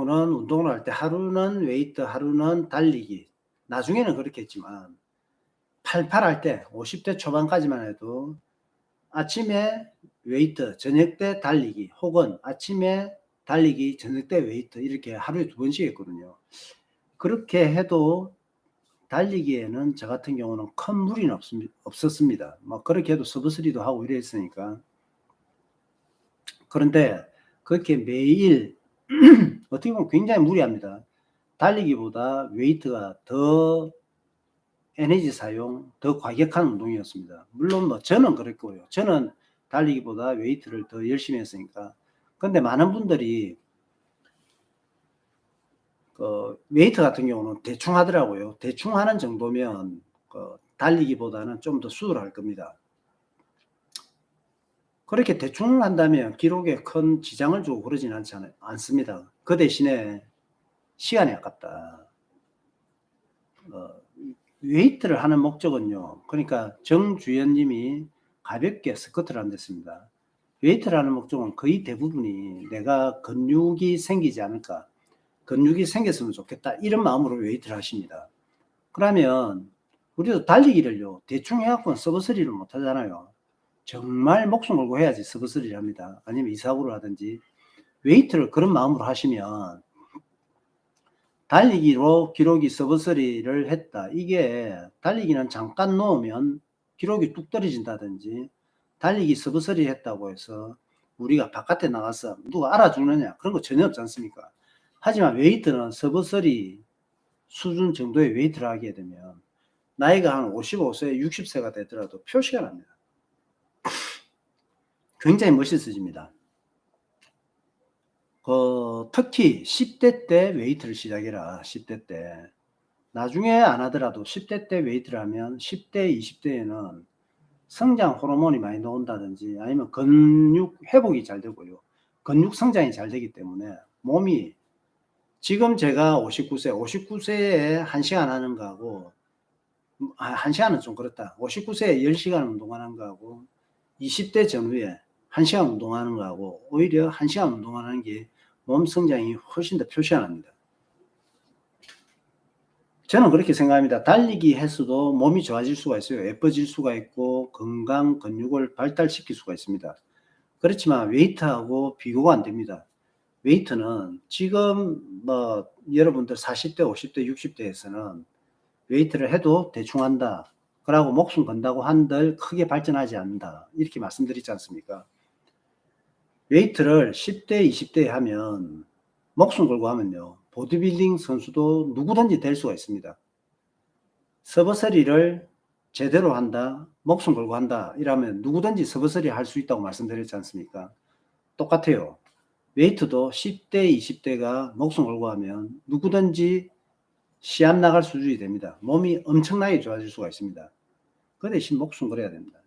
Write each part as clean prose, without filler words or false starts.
경우는 운동을 할 때 하루는 웨이트, 하루는 달리기. 나중에는 그렇게 했지만 88 할 때 50대 초반까지만 해도 아침에 웨이트, 저녁 때 달리기 혹은 아침에 달리기, 저녁 때 웨이트 이렇게 하루에 2번씩 했거든요. 그렇게 해도 달리기에는 저 같은 경우는 큰 무리는 없었습니다. 뭐 그렇게 해도 서브스리도 하고 이랬으니까. 그런데 그렇게 매일 어떻게 보면 굉장히 무리합니다. 달리기보다 웨이트가 더 에너지 사용, 더 과격한 운동이었습니다. 물론 뭐 저는 그랬고요. 저는 달리기보다 웨이트를 더 열심히 했으니까. 근데 많은 분들이 웨이트 같은 경우는 대충 하더라고요. 대충 하는 정도면 달리기보다는 좀 더 수월할 겁니다. 그렇게 대충 한다면 기록에 큰 지장을 주고 그러지는 않습니다. 그 대신에 시간이 아깝다. 웨이트를 하는 목적은요. 그러니까 정주연님이 가볍게 스쿼트를 한댔습니다. 웨이트를 하는 목적은 거의 대부분이 내가 근육이 생기지 않을까. 근육이 생겼으면 좋겠다. 이런 마음으로 웨이트를 하십니다. 그러면 우리도 달리기를요. 대충 해갖고는 서브스리를 못 하잖아요. 정말 목숨 걸고 해야지 서브스리를 합니다. 아니면 이사구를 하든지. 웨이트를 그런 마음으로 하시면 달리기로 기록이 서브스리를 했다. 이게 달리기는 잠깐 놓으면 기록이 뚝 떨어진다든지 달리기 서브스리 했다고 해서 우리가 바깥에 나가서 누가 알아주느냐 그런 거 전혀 없지 않습니까? 하지만 웨이트는 서브스리 수준 정도의 웨이트를 하게 되면 나이가 한 55세, 60세가 되더라도 표시가 납니다. 굉장히 멋있어집니다. 특히 10대 때 웨이트를 시작해라. 10대 때. 나중에 안 하더라도 10대 때 웨이트를 하면 10대, 20대에는 성장 호르몬이 많이 나온다든지 아니면 근육 회복이 잘 되고요. 근육 성장이 잘 되기 때문에 몸이 지금 제가 59세에 1시간 하는 거하고 1시간은 좀 그렇다. 59세에 10시간 운동하는 거하고 20대 전후에 1시간 운동하는 거하고 오히려 1시간 운동하는 게 몸 성장이 훨씬 더 표시가 납니다. 저는 그렇게 생각합니다. 달리기 해서도 몸이 좋아질 수가 있어요. 예뻐질 수가 있고 건강, 근육을 발달시킬 수가 있습니다. 그렇지만 웨이트하고 비교가 안 됩니다. 웨이트는 지금 뭐 여러분들 40대, 50대, 60대에서는 웨이트를 해도 대충 한다. 그러고 목숨 건다고 한들 크게 발전하지 않는다. 이렇게 말씀드리지 않습니까? 웨이트를 10대, 20대에 하면 목숨 걸고 하면요. 보디빌딩 선수도 누구든지 될 수가 있습니다. 서버서리를 제대로 한다, 목숨 걸고 한다 이러면 누구든지 서버서리 할 수 있다고 말씀드렸지 않습니까? 똑같아요. 웨이트도 10대, 20대가 목숨 걸고 하면 누구든지 시합 나갈 수준이 됩니다. 몸이 엄청나게 좋아질 수가 있습니다. 그 대신 목숨 걸어야 됩니다.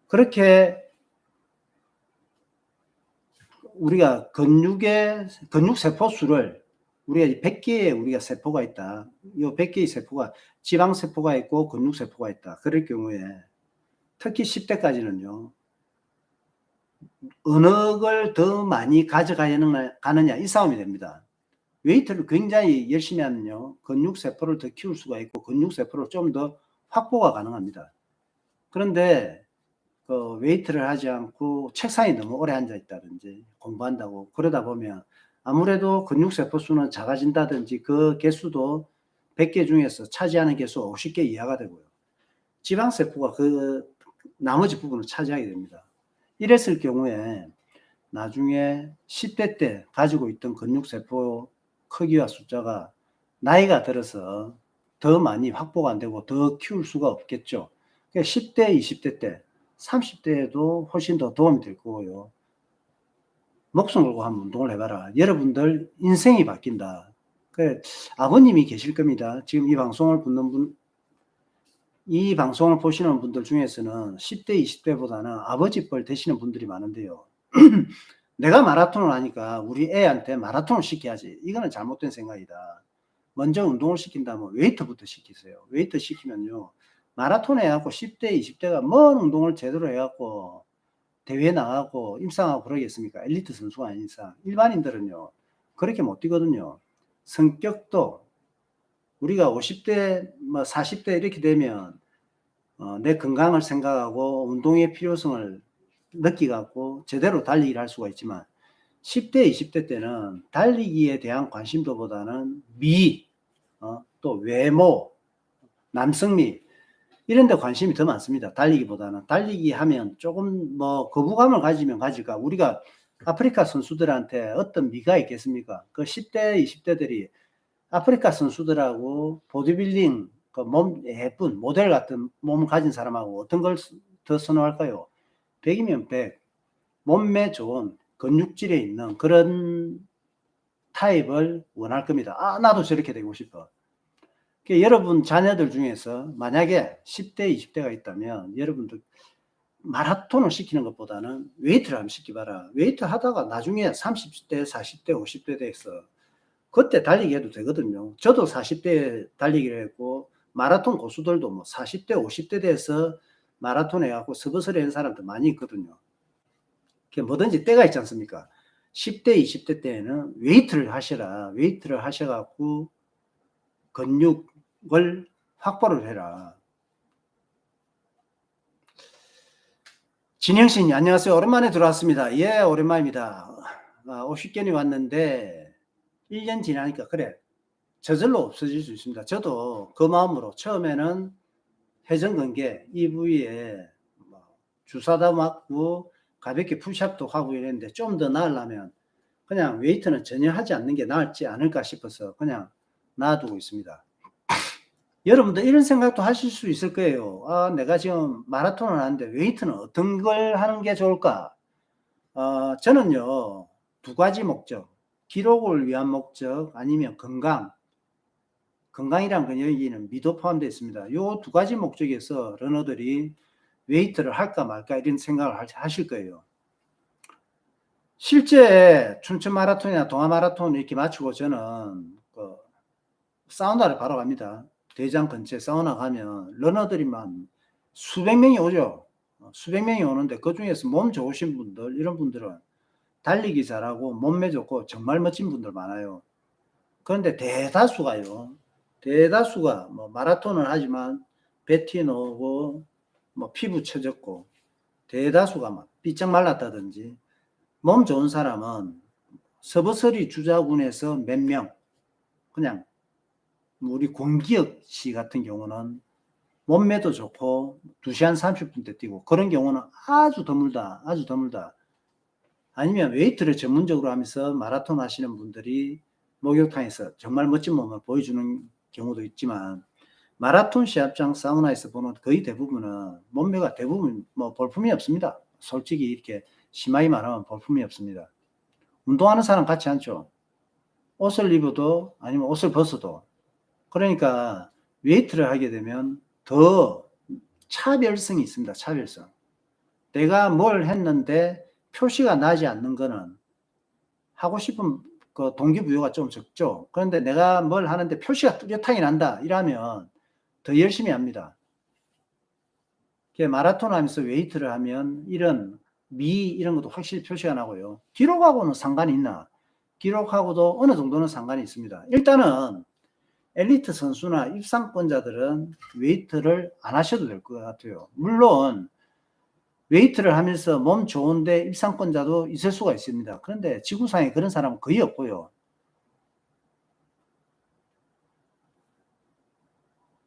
그렇게 우리가 근육 세포 수를 우리가 100개의 우리가 세포가 있다. 이 100개의 세포가 지방 세포가 있고 근육 세포가 있다. 그럴 경우에 특히 10대까지는요. 어느 걸 더 많이 가져가느냐 이 싸움이 됩니다. 웨이트를 굉장히 열심히 하면요. 근육 세포를 더 키울 수가 있고 근육 세포를 좀 더 확보가 가능합니다. 그런데 웨이트를 하지 않고 책상에 너무 오래 앉아 있다든지 공부한다고 그러다 보면 아무래도 근육 세포 수는 작아진다든지 그 개수도 100개 중에서 차지하는 개수가 50개 이하가 되고요. 지방 세포가 그 나머지 부분을 차지하게 됩니다. 이랬을 경우에 나중에 10대 때 가지고 있던 근육 세포 크기와 숫자가 나이가 들어서 더 많이 확보가 안 되고 더 키울 수가 없겠죠. 그러니까 10대, 20대 때 30대에도 훨씬 더 도움이 될 거고요. 목숨 걸고 한번 운동을 해봐라. 여러분들 인생이 바뀐다. 아버님이 계실 겁니다. 지금 이 방송을 보시는 분들 중에서는 10대, 20대보다는 아버지 뻘 되시는 분들이 많은데요. 내가 마라톤을 하니까 우리 애한테 마라톤을 시켜야지. 이거는 잘못된 생각이다. 먼저 운동을 시킨다면 웨이트부터 시키세요. 웨이트 시키면요. 마라톤 해갖고 10대, 20대가 뭔 운동을 제대로 해갖고 대회 나가고 입상하고 그러겠습니까? 엘리트 선수가 아닌 이상. 일반인들은요. 그렇게 못 뛰거든요. 성격도 우리가 50대, 40대 이렇게 되면 내 건강을 생각하고 운동의 필요성을 느끼갖고 제대로 달리기를 할 수가 있지만 10대, 20대 때는 달리기에 대한 관심도보다는 또 외모, 남성미 이런 데 관심이 더 많습니다. 달리기보다는. 달리기 하면 조금 거부감을 가지면 가질까. 우리가 아프리카 선수들한테 어떤 미가 있겠습니까? 그 10대, 20대들이 아프리카 선수들하고 보디빌딩, 그 몸 예쁜 모델 같은 몸을 가진 사람하고 어떤 걸 더 선호할까요? 100이면 100. 몸매 좋은 근육질에 있는 그런 타입을 원할 겁니다. 나도 저렇게 되고 싶어. 여러분 자녀들 중에서 만약에 10대, 20대가 있다면 여러분들 마라톤을 시키는 것보다는 웨이트를 한번 시켜봐라. 웨이트 하다가 나중에 30대, 40대, 50대 돼서 그때 달리기 해도 되거든요. 저도 40대 달리기를 했고 마라톤 고수들도 40대, 50대 돼서 마라톤 해갖고 서버서리 한 사람들 많이 있거든요. 뭐든지 때가 있지 않습니까? 10대, 20대 때에는 웨이트를 하셔라. 웨이트를 하셔갖고 근육을 확보를 해라. 진영신 안녕하세요. 오랜만에 들어왔습니다. 예, 오랜만입니다. 50견이 왔는데 1년 지나니까 그래 저절로 없어질 수 있습니다. 저도 그 마음으로 처음에는 회전근개 이 부위에 주사도 맞고 가볍게 푸시업도 하고 이랬는데 좀 더 나으려면 그냥 웨이트는 전혀 하지 않는 게 나을지 않을까 싶어서 그냥 놔두고 있습니다. 여러분들 이런 생각도 하실 수 있을 거예요. 내가 지금 마라톤을 하는데 웨이트는 어떤 걸 하는 게 좋을까? 저는요, 두 가지 목적. 기록을 위한 목적 아니면 건강이란 그 여기는 미도 포함되어 있습니다. 요 두 가지 목적에서 러너들이 웨이트를 할까 말까 이런 생각을 하실 거예요. 실제 춘천 마라톤이나 동아 마라톤 이렇게 마치고 저는 사우나를 바로 갑니다. 대장 근처에 사우나 가면 러너들이만 수백 명이 오죠. 수백 명이 오는데 그 중에서 몸 좋으신 분들 이런 분들은 달리기 잘하고 몸매 좋고 정말 멋진 분들 많아요. 그런데 대다수가 마라톤을 하지만 배티 나오고 피부 처졌고 대다수가 막 삐쩍 말랐다든지 몸 좋은 사람은 서버서리 주자군에서 몇 명 그냥 우리 공기혁 씨 같은 경우는 몸매도 좋고 2시간 30분대 뛰고 그런 경우는 아주 드물다. 아니면 웨이트를 전문적으로 하면서 마라톤 하시는 분들이 목욕탕에서 정말 멋진 몸을 보여주는 경우도 있지만 마라톤 시합장 사우나에서 보는 거의 대부분은 몸매가 대부분 볼품이 없습니다. 솔직히 이렇게 심하게 말하면 볼품이 없습니다. 운동하는 사람 같지 않죠. 옷을 입어도 아니면 옷을 벗어도 그러니까 웨이트를 하게 되면 더 차별성이 있습니다. 차별성. 내가 뭘 했는데 표시가 나지 않는 거는 하고 싶은 그 동기부여가 좀 적죠. 그런데 내가 뭘 하는데 표시가 뚜렷하게 난다 이러면 더 열심히 합니다. 마라톤 하면서 웨이트를 하면 이런 것도 확실히 표시가 나고요. 기록하고는 상관이 있나? 기록하고도 어느 정도는 상관이 있습니다. 일단은 엘리트 선수나 입상권자들은 웨이트를 안 하셔도 될 것 같아요. 물론 웨이트를 하면서 몸 좋은데 입상권자도 있을 수가 있습니다. 그런데 지구상에 그런 사람은 거의 없고요.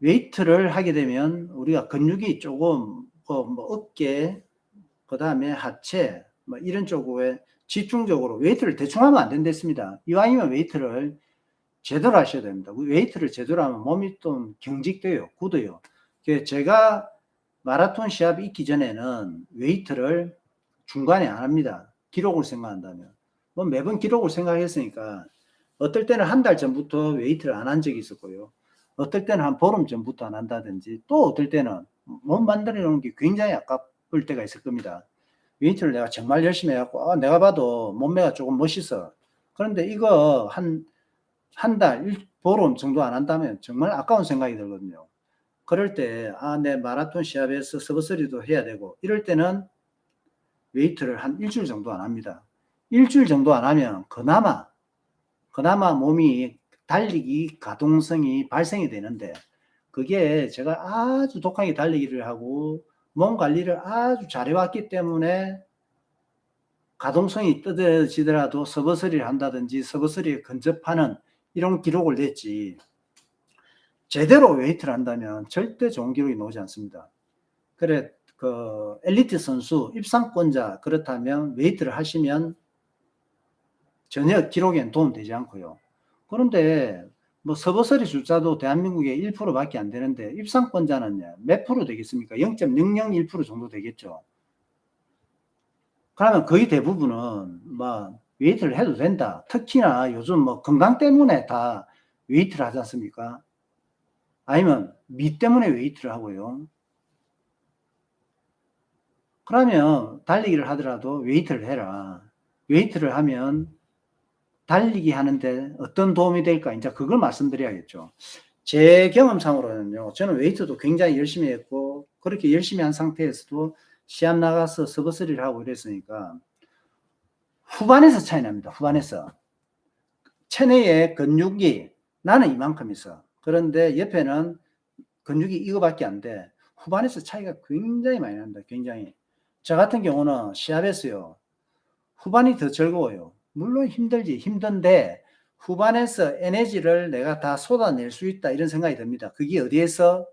웨이트를 하게 되면 우리가 근육이 조금 어깨, 그 다음에 하체 이런 쪽에 집중적으로 웨이트를 대충 하면 안 된댔습니다. 이왕이면 웨이트를 제대로 하셔야 됩니다. 웨이트를 제대로 하면 몸이 좀 경직돼요. 굳어요. 제가 마라톤 시합 있기 전에는 웨이트를 중간에 안 합니다. 기록을 생각한다면. 매번 기록을 생각했으니까 어떨 때는 한 달 전부터 웨이트를 안 한 적이 있었고요. 어떨 때는 한 보름 전부터 안 한다든지 또 어떨 때는 몸 만들어 놓은 게 굉장히 아까울 때가 있을 겁니다. 웨이트를 내가 정말 열심히 해갖고 내가 봐도 몸매가 조금 멋있어. 그런데 이거 한 달, 보름 정도 안 한다면 정말 아까운 생각이 들거든요. 그럴 때, 내 마라톤 시합에서 서버서리도 해야 되고, 이럴 때는 웨이트를 한 일주일 정도 안 합니다. 일주일 정도 안 하면 그나마 그나마 몸이 달리기 가동성이 발생이 되는데, 그게 제가 아주 독하게 달리기를 하고 몸 관리를 아주 잘해왔기 때문에 가동성이 떨어지더라도 서버서리를 한다든지 서버서리에 근접하는 이런 기록을 냈지, 제대로 웨이트를 한다면 절대 좋은 기록이 나오지 않습니다. 그래, 그 엘리트 선수 입상권자 그렇다면 웨이트를 하시면 전혀 기록에는 도움되지 않고요. 그런데 뭐 서버서리 숫자도 대한민국에 1%밖에 안 되는데 입상권자는 몇 프로 되겠습니까? 0.001% 정도 되겠죠. 그러면 거의 대부분은 뭐 웨이트를 해도 된다. 특히나 요즘 뭐 건강 때문에 다 웨이트를 하지 않습니까? 아니면 미 때문에 웨이트를 하고요. 그러면 달리기를 하더라도 웨이트를 해라. 웨이트를 하면 달리기 하는데 어떤 도움이 될까? 이제 그걸 말씀드려야겠죠. 제 경험상으로는요, 저는 웨이트도 굉장히 열심히 했고, 그렇게 열심히 한 상태에서도 시합 나가서 서버스리를 하고 이랬으니까, 후반에서 차이 납니다. 후반에서. 체내에 근육이 나는 이만큼 있어. 그런데 옆에는 근육이 이거밖에 안 돼. 후반에서 차이가 굉장히 많이 납니다. 굉장히. 저 같은 경우는 시합에서요, 후반이 더 즐거워요. 물론 힘들지, 힘든데 후반에서 에너지를 내가 다 쏟아낼 수 있다, 이런 생각이 듭니다. 그게 어디에서?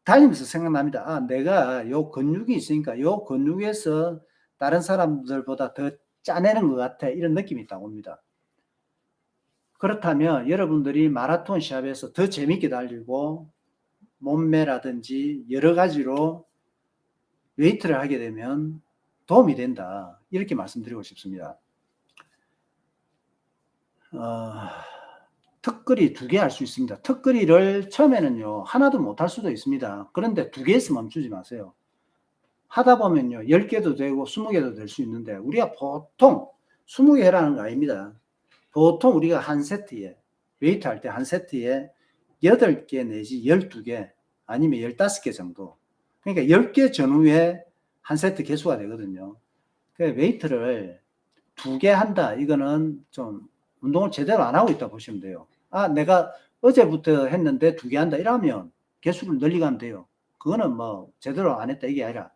달리면서 생각납니다. 아, 내가 요 근육이 있으니까 요 근육에서 다른 사람들보다 더 짜내는 것 같아, 이런 느낌이 딱 옵니다. 그렇다면 여러분들이 마라톤 시합에서 더 재밌게 달리고 몸매라든지 여러 가지로 웨이트를 하게 되면 도움이 된다, 이렇게 말씀드리고 싶습니다. 턱걸이 2개 할 수 있습니다. 턱걸이를 처음에는요, 하나도 못할 수도 있습니다. 그런데 2개에서 멈추지 마세요. 하다 보면요, 10개도 되고 20개도 될 수 있는데, 우리가 보통 20개 해라는 거 아닙니다. 보통 우리가 한 세트에, 웨이트 할 때 한 세트에 8개 내지 12개 아니면 15개 정도. 그러니까 10개 전후에 한 세트 개수가 되거든요. 그러니까 웨이트를 2개 한다, 이거는 좀 운동을 제대로 안 하고 있다 보시면 돼요. 아, 내가 어제부터 했는데 2개 한다, 이러면 개수를 늘리가면 돼요. 그거는 뭐 제대로 안 했다, 이게 아니라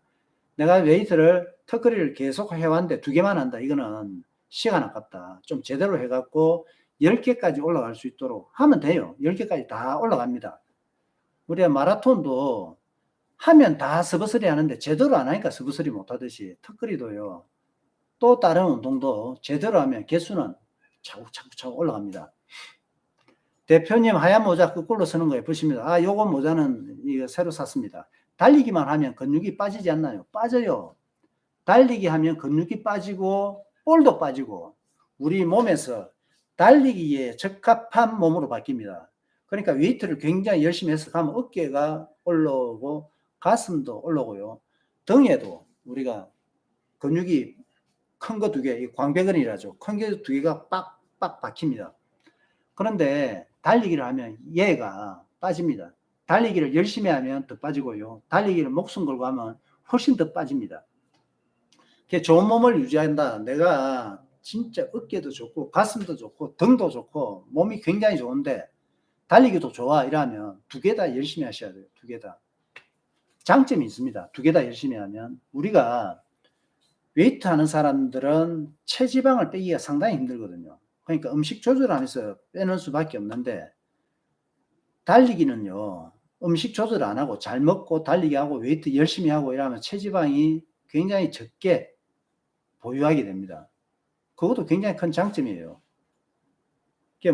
내가 웨이트를 턱걸이를 계속 해왔는데 2개만 한다, 이거는 시간 아깝다. 좀 제대로 해갖고 10개까지 올라갈 수 있도록 하면 돼요. 10개까지 다 올라갑니다. 우리가 마라톤도 하면 다 서버서리 하는데 제대로 안 하니까 서버서리 못하듯이 턱걸이도요, 또 다른 운동도 제대로 하면 개수는 차곡차곡 올라갑니다. 대표님 하얀 모자 거꾸로 쓰는 거 예쁘십니다. 아, 요거 모자는 이거 새로 샀습니다. 달리기만 하면 근육이 빠지지 않나요? 빠져요. 달리기 하면 근육이 빠지고 볼도 빠지고 우리 몸에서 달리기에 적합한 몸으로 바뀝니다. 그러니까 웨이트를 굉장히 열심히 해서 가면 어깨가 올라오고 가슴도 올라오고요. 등에도 우리가 근육이 큰 거 2개, 광배근이라죠. 큰 게 2개가 빡빡 박힙니다. 그런데 달리기를 하면 얘가 빠집니다. 달리기를 열심히 하면 더 빠지고요. 달리기를 목숨 걸고 하면 훨씬 더 빠집니다. 좋은 몸을 유지한다. 내가 진짜 어깨도 좋고 가슴도 좋고 등도 좋고 몸이 굉장히 좋은데 달리기도 좋아, 이러면 2개 다 열심히 하셔야 돼요. 2개 다. 장점이 있습니다. 2개 다 열심히 하면. 우리가 웨이트 하는 사람들은 체지방을 빼기가 상당히 힘들거든요. 그러니까 음식 조절하면서 빼는 수밖에 없는데, 달리기는요, 음식 조절 안 하고 잘 먹고 달리기 하고 웨이트 열심히 하고 이러면 체지방이 굉장히 적게 보유하게 됩니다. 그것도 굉장히 큰 장점이에요.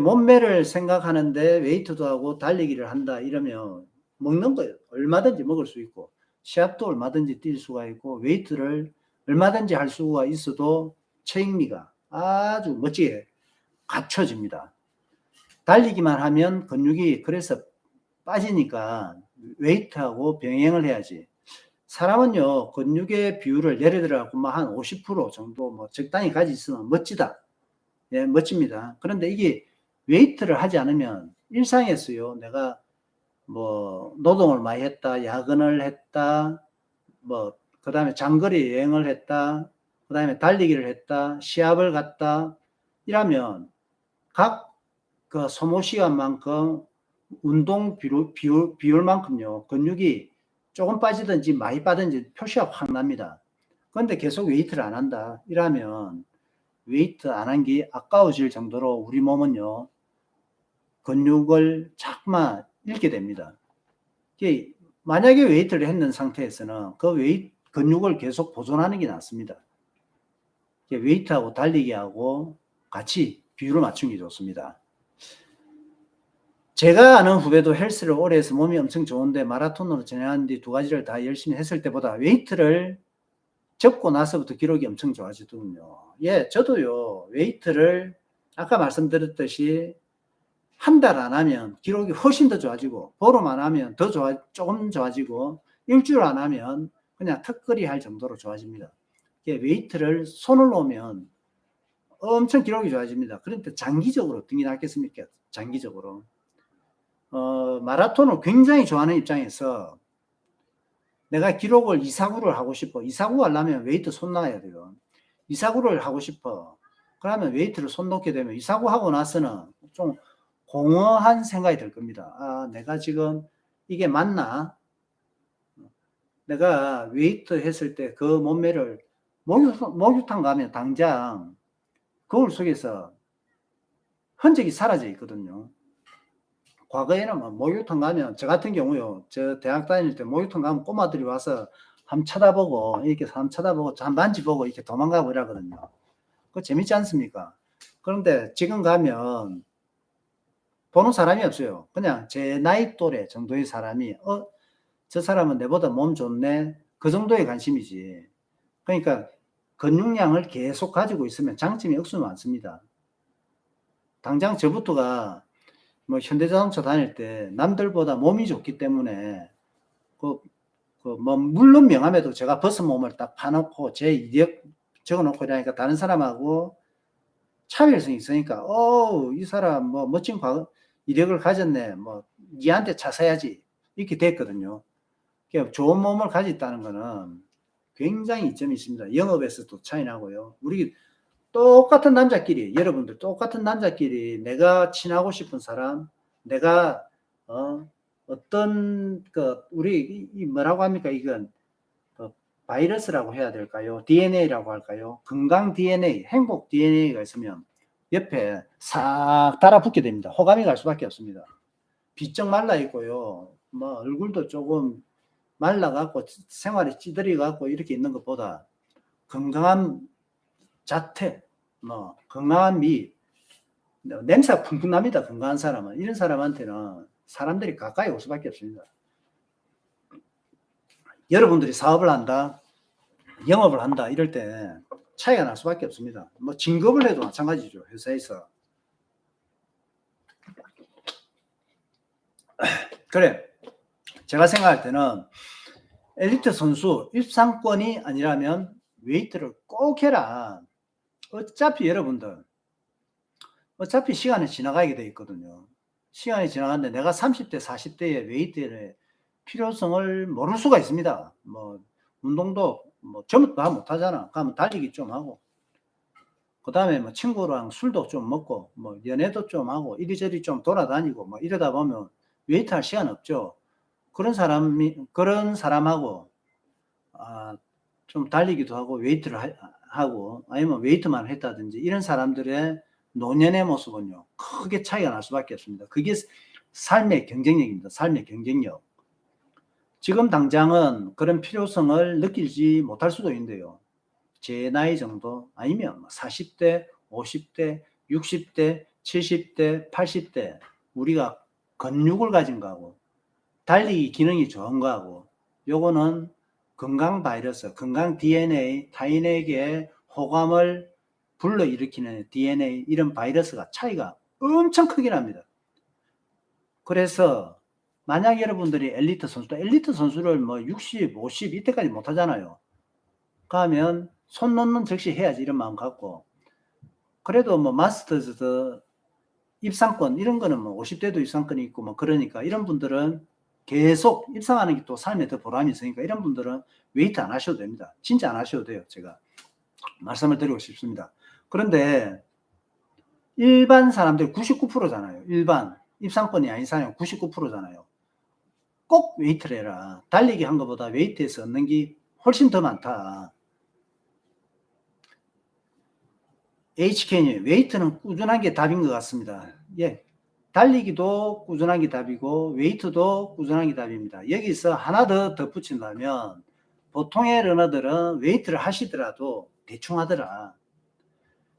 몸매를 생각하는데 웨이트도 하고 달리기를 한다, 이러면 먹는 거 얼마든지 먹을 수 있고 시합도 얼마든지 뛸 수가 있고 웨이트를 얼마든지 할 수가 있어도 체익미가 아주 멋지게 갖춰집니다. 달리기만 하면 근육이 그래서 빠지니까 웨이트하고 병행을 해야지. 사람은요, 근육의 비율을 예를 들어 한 50% 정도 뭐 적당히 가지고 있으면 멋지다. 예, 멋집니다. 그런데 이게 웨이트를 하지 않으면 일상에서요, 내가 뭐 노동을 많이 했다, 야근을 했다, 뭐 그다음에 장거리 여행을 했다, 그다음에 달리기를 했다, 시합을 갔다, 이러면 각 그 소모 시간만큼 운동 비율만큼요, 근육이 조금 빠지든지 많이 빠든지 표시가 확 납니다. 그런데 계속 웨이트를 안 한다 이러면 웨이트 안 한 게 아까워질 정도로 우리 몸은요, 근육을 자꾸만 잃게 됩니다. 만약에 웨이트를 했는 상태에서는 그 근육을 계속 보존하는 게 낫습니다. 웨이트하고 달리기하고 같이 비율을 맞추는 게 좋습니다. 제가 아는 후배도 헬스를 오래 해서 몸이 엄청 좋은데 마라톤으로 진행한 뒤 두 가지를 다 열심히 했을 때보다 웨이트를 접고 나서부터 기록이 엄청 좋아지더군요. 예, 저도요, 웨이트를 아까 말씀드렸듯이 한 달 안 하면 기록이 훨씬 더 좋아지고, 보름 안 하면 조금 좋아지고, 일주일 안 하면 그냥 턱걸이 할 정도로 좋아집니다. 웨이트를 손을 놓으면 엄청 기록이 좋아집니다. 그런데 장기적으로 어떤 게 낫겠습니까? 장기적으로. 마라톤을 굉장히 좋아하는 입장에서 내가 기록을 249를 하고 싶어. 249 하려면 웨이트 손 놔야 돼요. 249를 하고 싶어. 그러면 웨이트를 손 놓게 되면 249 하고 나서는 좀 공허한 생각이 들 겁니다. 아, 내가 지금 이게 맞나? 내가 웨이트 했을 때 그 몸매를 목욕탕 가면 당장 거울 속에서 흔적이 사라져 있거든요. 과거에는 뭐 목욕탕 가면 저 같은 경우요, 저 대학 다닐 때 목욕탕 가면 꼬마들이 와서 한번 쳐다보고 이렇게 한번 쳐다보고 한번 만지보고 이렇게 도망가고 이러거든요. 그거 재밌지 않습니까? 그런데 지금 가면 보는 사람이 없어요. 그냥 제 나이 또래 정도의 사람이 저 사람은 내보다 몸 좋네, 그 정도의 관심이지. 그러니까 근육량을 계속 가지고 있으면 장점이 억수 많습니다. 당장 저부터가 뭐 현대자동차 다닐 때 남들보다 몸이 좋기 때문에 뭐 물론 명함에도 제가 버스 몸을 딱 파놓고 제 이력 적어놓고 이러니까 다른 사람하고 차별성이 있으니까 이 사람 뭐 멋진 이력을 가졌네, 뭐 니한테 차 사야지 이렇게 됐거든요. 그러니까 좋은 몸을 가졌다는 거는 굉장히 이점이 있습니다. 영업에서도 차이 나고요. 우리 똑같은 남자끼리, 여러분들 똑같은 남자끼리 내가 친하고 싶은 사람, 내가 어떤 우리 뭐라고 합니까? 이건 바이러스라고 해야 될까요? DNA라고 할까요? 건강 DNA, 행복 DNA가 있으면 옆에 싹 달아붙게 됩니다. 호감이 갈 수밖에 없습니다. 비쩍 말라 있고요, 뭐 얼굴도 조금 말라갖고 생활이 찌들이갖고 이렇게 있는 것보다 건강한 자태, 뭐 건강한 미, 냄새가 쿵쿵 납니다. 건강한 사람은. 이런 사람한테는 사람들이 가까이 올 수밖에 없습니다. 여러분들이 사업을 한다, 영업을 한다 이럴 때 차이가 날 수밖에 없습니다. 뭐 진급을 해도 마찬가지죠. 회사에서. 그래, 제가 생각할 때는 엘리트 선수 입상권이 아니라면 웨이트를 꼭 해라. 어차피 여러분들 어차피 시간이 지나가게 돼 있거든요. 시간이 지나갔는데 내가 30대 40대의 웨이트의 필요성을 모를 수가 있습니다. 뭐 운동도 뭐 전부 다 못하잖아. 가면 달리기 좀 하고, 그 다음에 뭐 친구랑 술도 좀 먹고, 뭐 연애도 좀 하고, 이리저리 좀 돌아다니고, 뭐 이러다 보면 웨이트 할 시간 없죠. 그런 사람하고 좀 달리기도 하고 웨이트를 하고 아니면 웨이트만 했다든지 이런 사람들의 노년의 모습은요, 크게 차이가 날 수밖에 없습니다. 그게 삶의 경쟁력입니다. 삶의 경쟁력. 지금 당장은 그런 필요성을 느끼지 못할 수도 있는데요, 제 나이 정도 아니면 40대, 50대, 60대, 70대, 80대 우리가 근육을 가진 거하고 달리기 기능이 좋은 거하고 요거는 건강 바이러스, 건강 DNA, 타인에게 호감을 불러일으키는 DNA, 이런 바이러스가 차이가 엄청 크게 납니다. 그래서 만약 여러분들이 엘리트 선수를 뭐 60, 50 이때까지 못 하잖아요. 그러면 손 놓는 즉시 해야지 이런 마음 갖고, 그래도 뭐 마스터즈 입상권 이런 거는 뭐 50대도 입상권이 있고 뭐 그러니까 이런 분들은 계속 입상하는 게 또 삶에 더 보람이 있으니까 이런 분들은 웨이트 안 하셔도 됩니다. 진짜 안 하셔도 돼요. 제가 말씀을 드리고 싶습니다. 그런데 일반 사람들 99%잖아요. 일반 입상권이 아닌 사람이 99%잖아요. 꼭 웨이트를 해라. 달리기 한 것보다 웨이트에서 얻는 게 훨씬 더 많다. HK님, 웨이트는 꾸준한 게 답인 것 같습니다. 예. 달리기도 꾸준한 게 답이고, 웨이트도 꾸준한 게 답입니다. 여기서 하나 더 덧붙인다면, 보통의 러너들은 웨이트를 하시더라도 대충 하더라.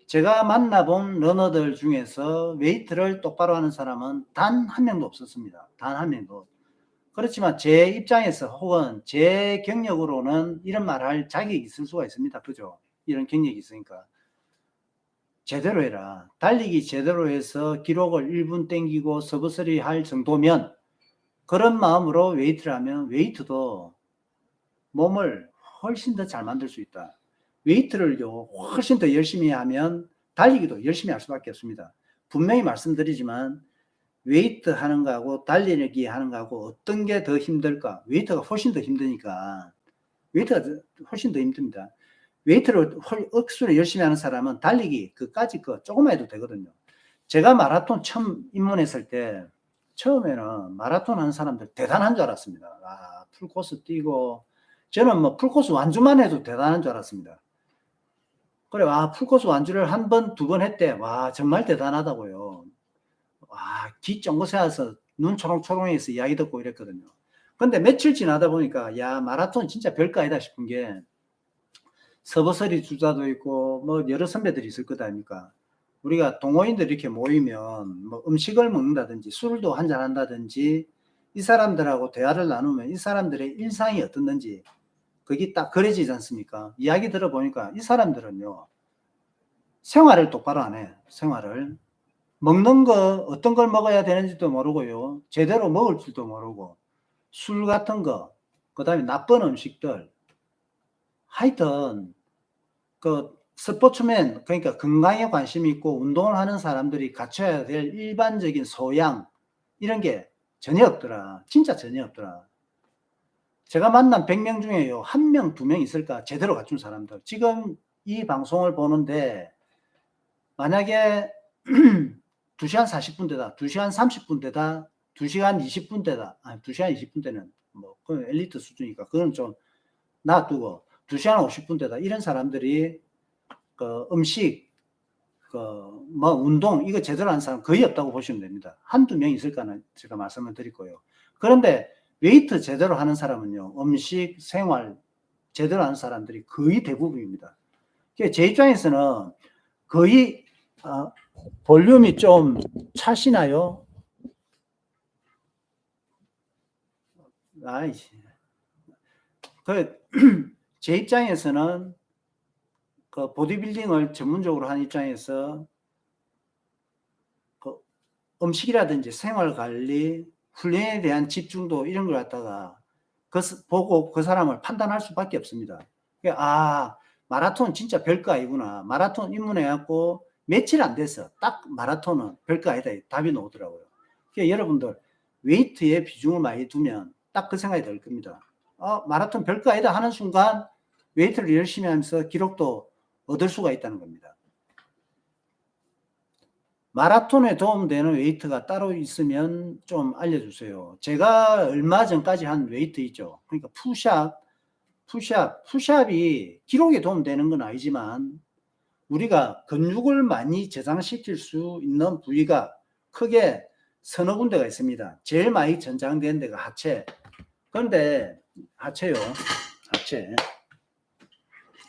제가 만나본 러너들 중에서 웨이트를 똑바로 하는 사람은 단 한 명도 없었습니다. 단 한 명도. 그렇지만 제 입장에서 혹은 제 경력으로는 이런 말을 할 자격이 있을 수가 있습니다. 그죠? 이런 경력이 있으니까. 제대로 해라. 달리기 제대로 해서 기록을 1분 땡기고 서브서리 할 정도면 그런 마음으로 웨이트를 하면 웨이트도 몸을 훨씬 더 잘 만들 수 있다. 웨이트를요 훨씬 더 열심히 하면 달리기도 열심히 할 수밖에 없습니다. 분명히 말씀드리지만 웨이트 하는 거하고 달리기 하는 거하고 어떤 게 더 힘들까? 웨이트가 훨씬 더 힘드니까. 웨이트가 훨씬 더 힘듭니다. 웨이트를 억수로 열심히 하는 사람은 달리기 그까짓 거 조금만 해도 되거든요. 제가 마라톤 처음 입문했을 때 처음에는 마라톤 하는 사람들 대단한 줄 알았습니다. 아, 풀코스 뛰고 저는 뭐 풀코스 완주만 해도 대단한 줄 알았습니다. 그래, 와, 풀코스 완주를 한 번, 두 번 했대. 와, 정말 대단하다고요. 와, 귀 쫑긋 세워서 눈 초롱초롱해서 이야기 듣고 이랬거든요. 근데 며칠 지나다 보니까 야, 마라톤 진짜 별거 아니다 싶은 게 서버서리 주자도 있고 뭐 여러 선배들이 있을 것 아닙니까? 우리가 동호인들 이렇게 모이면 뭐 음식을 먹는다든지 술도 한잔 한다든지 이 사람들하고 대화를 나누면 이 사람들의 일상이 어떻는지 그게 딱 그려지지 않습니까? 이야기 들어보니까 이 사람들은요 생활을 똑바로 안 해. 생활을 먹는 거 어떤 걸 먹어야 되는지도 모르고요 제대로 먹을 줄도 모르고 술 같은 거 그다음에 나쁜 음식들 하여튼 그 스포츠맨 그러니까 건강에 관심이 있고 운동을 하는 사람들이 갖춰야 될 일반적인 소양 이런 게 전혀 없더라. 진짜 전혀 없더라. 제가 만난 100명 중에요. 1명, 2명 있을까? 제대로 갖춘 사람들. 지금 이 방송을 보는데 만약에 2시간 40분대다. 2시간 30분대다. 2시간 20분대다. 아니, 2시간 20분대는 뭐 그 엘리트 수준이니까 그건 좀 놔두고 2시간 50분대다. 이런 사람들이 그 음식, 그 뭐 운동 이거 제대로 하는 사람 거의 없다고 보시면 됩니다. 한두 명 있을까는 제가 말씀을 드릴 거예요. 그런데 웨이트 제대로 하는 사람은요. 음식, 생활 제대로 하는 사람들이 거의 대부분입니다. 제 입장에서는 거의 볼륨이 좀 차시나요? 제 입장에서는 그 보디빌딩을 전문적으로 한 입장에서 그 음식이라든지 생활관리, 훈련에 대한 집중도 이런 걸 갖다가 보고 그 사람을 판단할 수밖에 없습니다. 아, 마라톤 진짜 별거 아니구나. 마라톤 입문해갖고 며칠 안 돼서 딱 마라톤은 별거 아니다. 답이 나오더라고요. 여러분들 웨이트에 비중을 많이 두면 딱 그 생각이 들 겁니다. 마라톤 별거 아니다 하는 순간 웨이트를 열심히 하면서 기록도 얻을 수가 있다는 겁니다. 마라톤에 도움되는 웨이트가 따로 있으면 좀 알려주세요. 제가 얼마 전까지 한 웨이트 있죠. 그러니까 푸시업이 기록에 도움되는 건 아니지만 우리가 근육을 많이 저장시킬 수 있는 부위가 크게 서너 군데가 있습니다. 제일 많이 전장된 데가 하체. 그런데 하체요. 하체.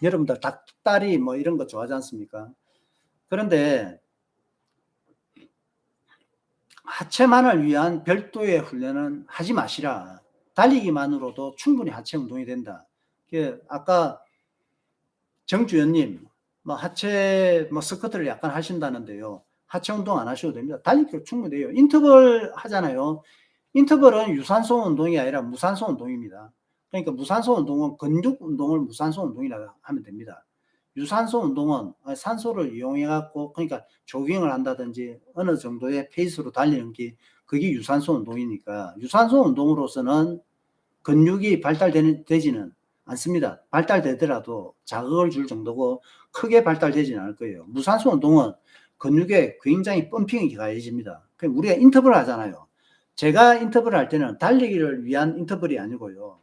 여러분들 닭다리 뭐 이런 거 좋아하지 않습니까? 그런데 하체만을 위한 별도의 훈련은 하지 마시라. 달리기만으로도 충분히 하체 운동이 된다. 아까 정주연님, 뭐 하체 스쿼트를 약간 하신다는데요. 하체 운동 안 하셔도 됩니다. 달리기로 충분히 돼요. 인터벌 하잖아요. 인터벌은 유산소 운동이 아니라 무산소 운동입니다. 그러니까 무산소 운동은 근육 운동을 무산소 운동이라고 하면 됩니다. 유산소 운동은 산소를 이용해 갖고 그러니까 조깅을 한다든지 어느 정도의 페이스로 달리는 게 그게 유산소 운동이니까 유산소 운동으로서는 근육이 발달되지는 않습니다. 발달되더라도 자극을 줄 정도고 크게 발달되지는 않을 거예요. 무산소 운동은 근육에 굉장히 펌핑이 가해집니다. 우리가 인터벌 하잖아요. 제가 인터벌 할 때는 달리기를 위한 인터벌이 아니고요.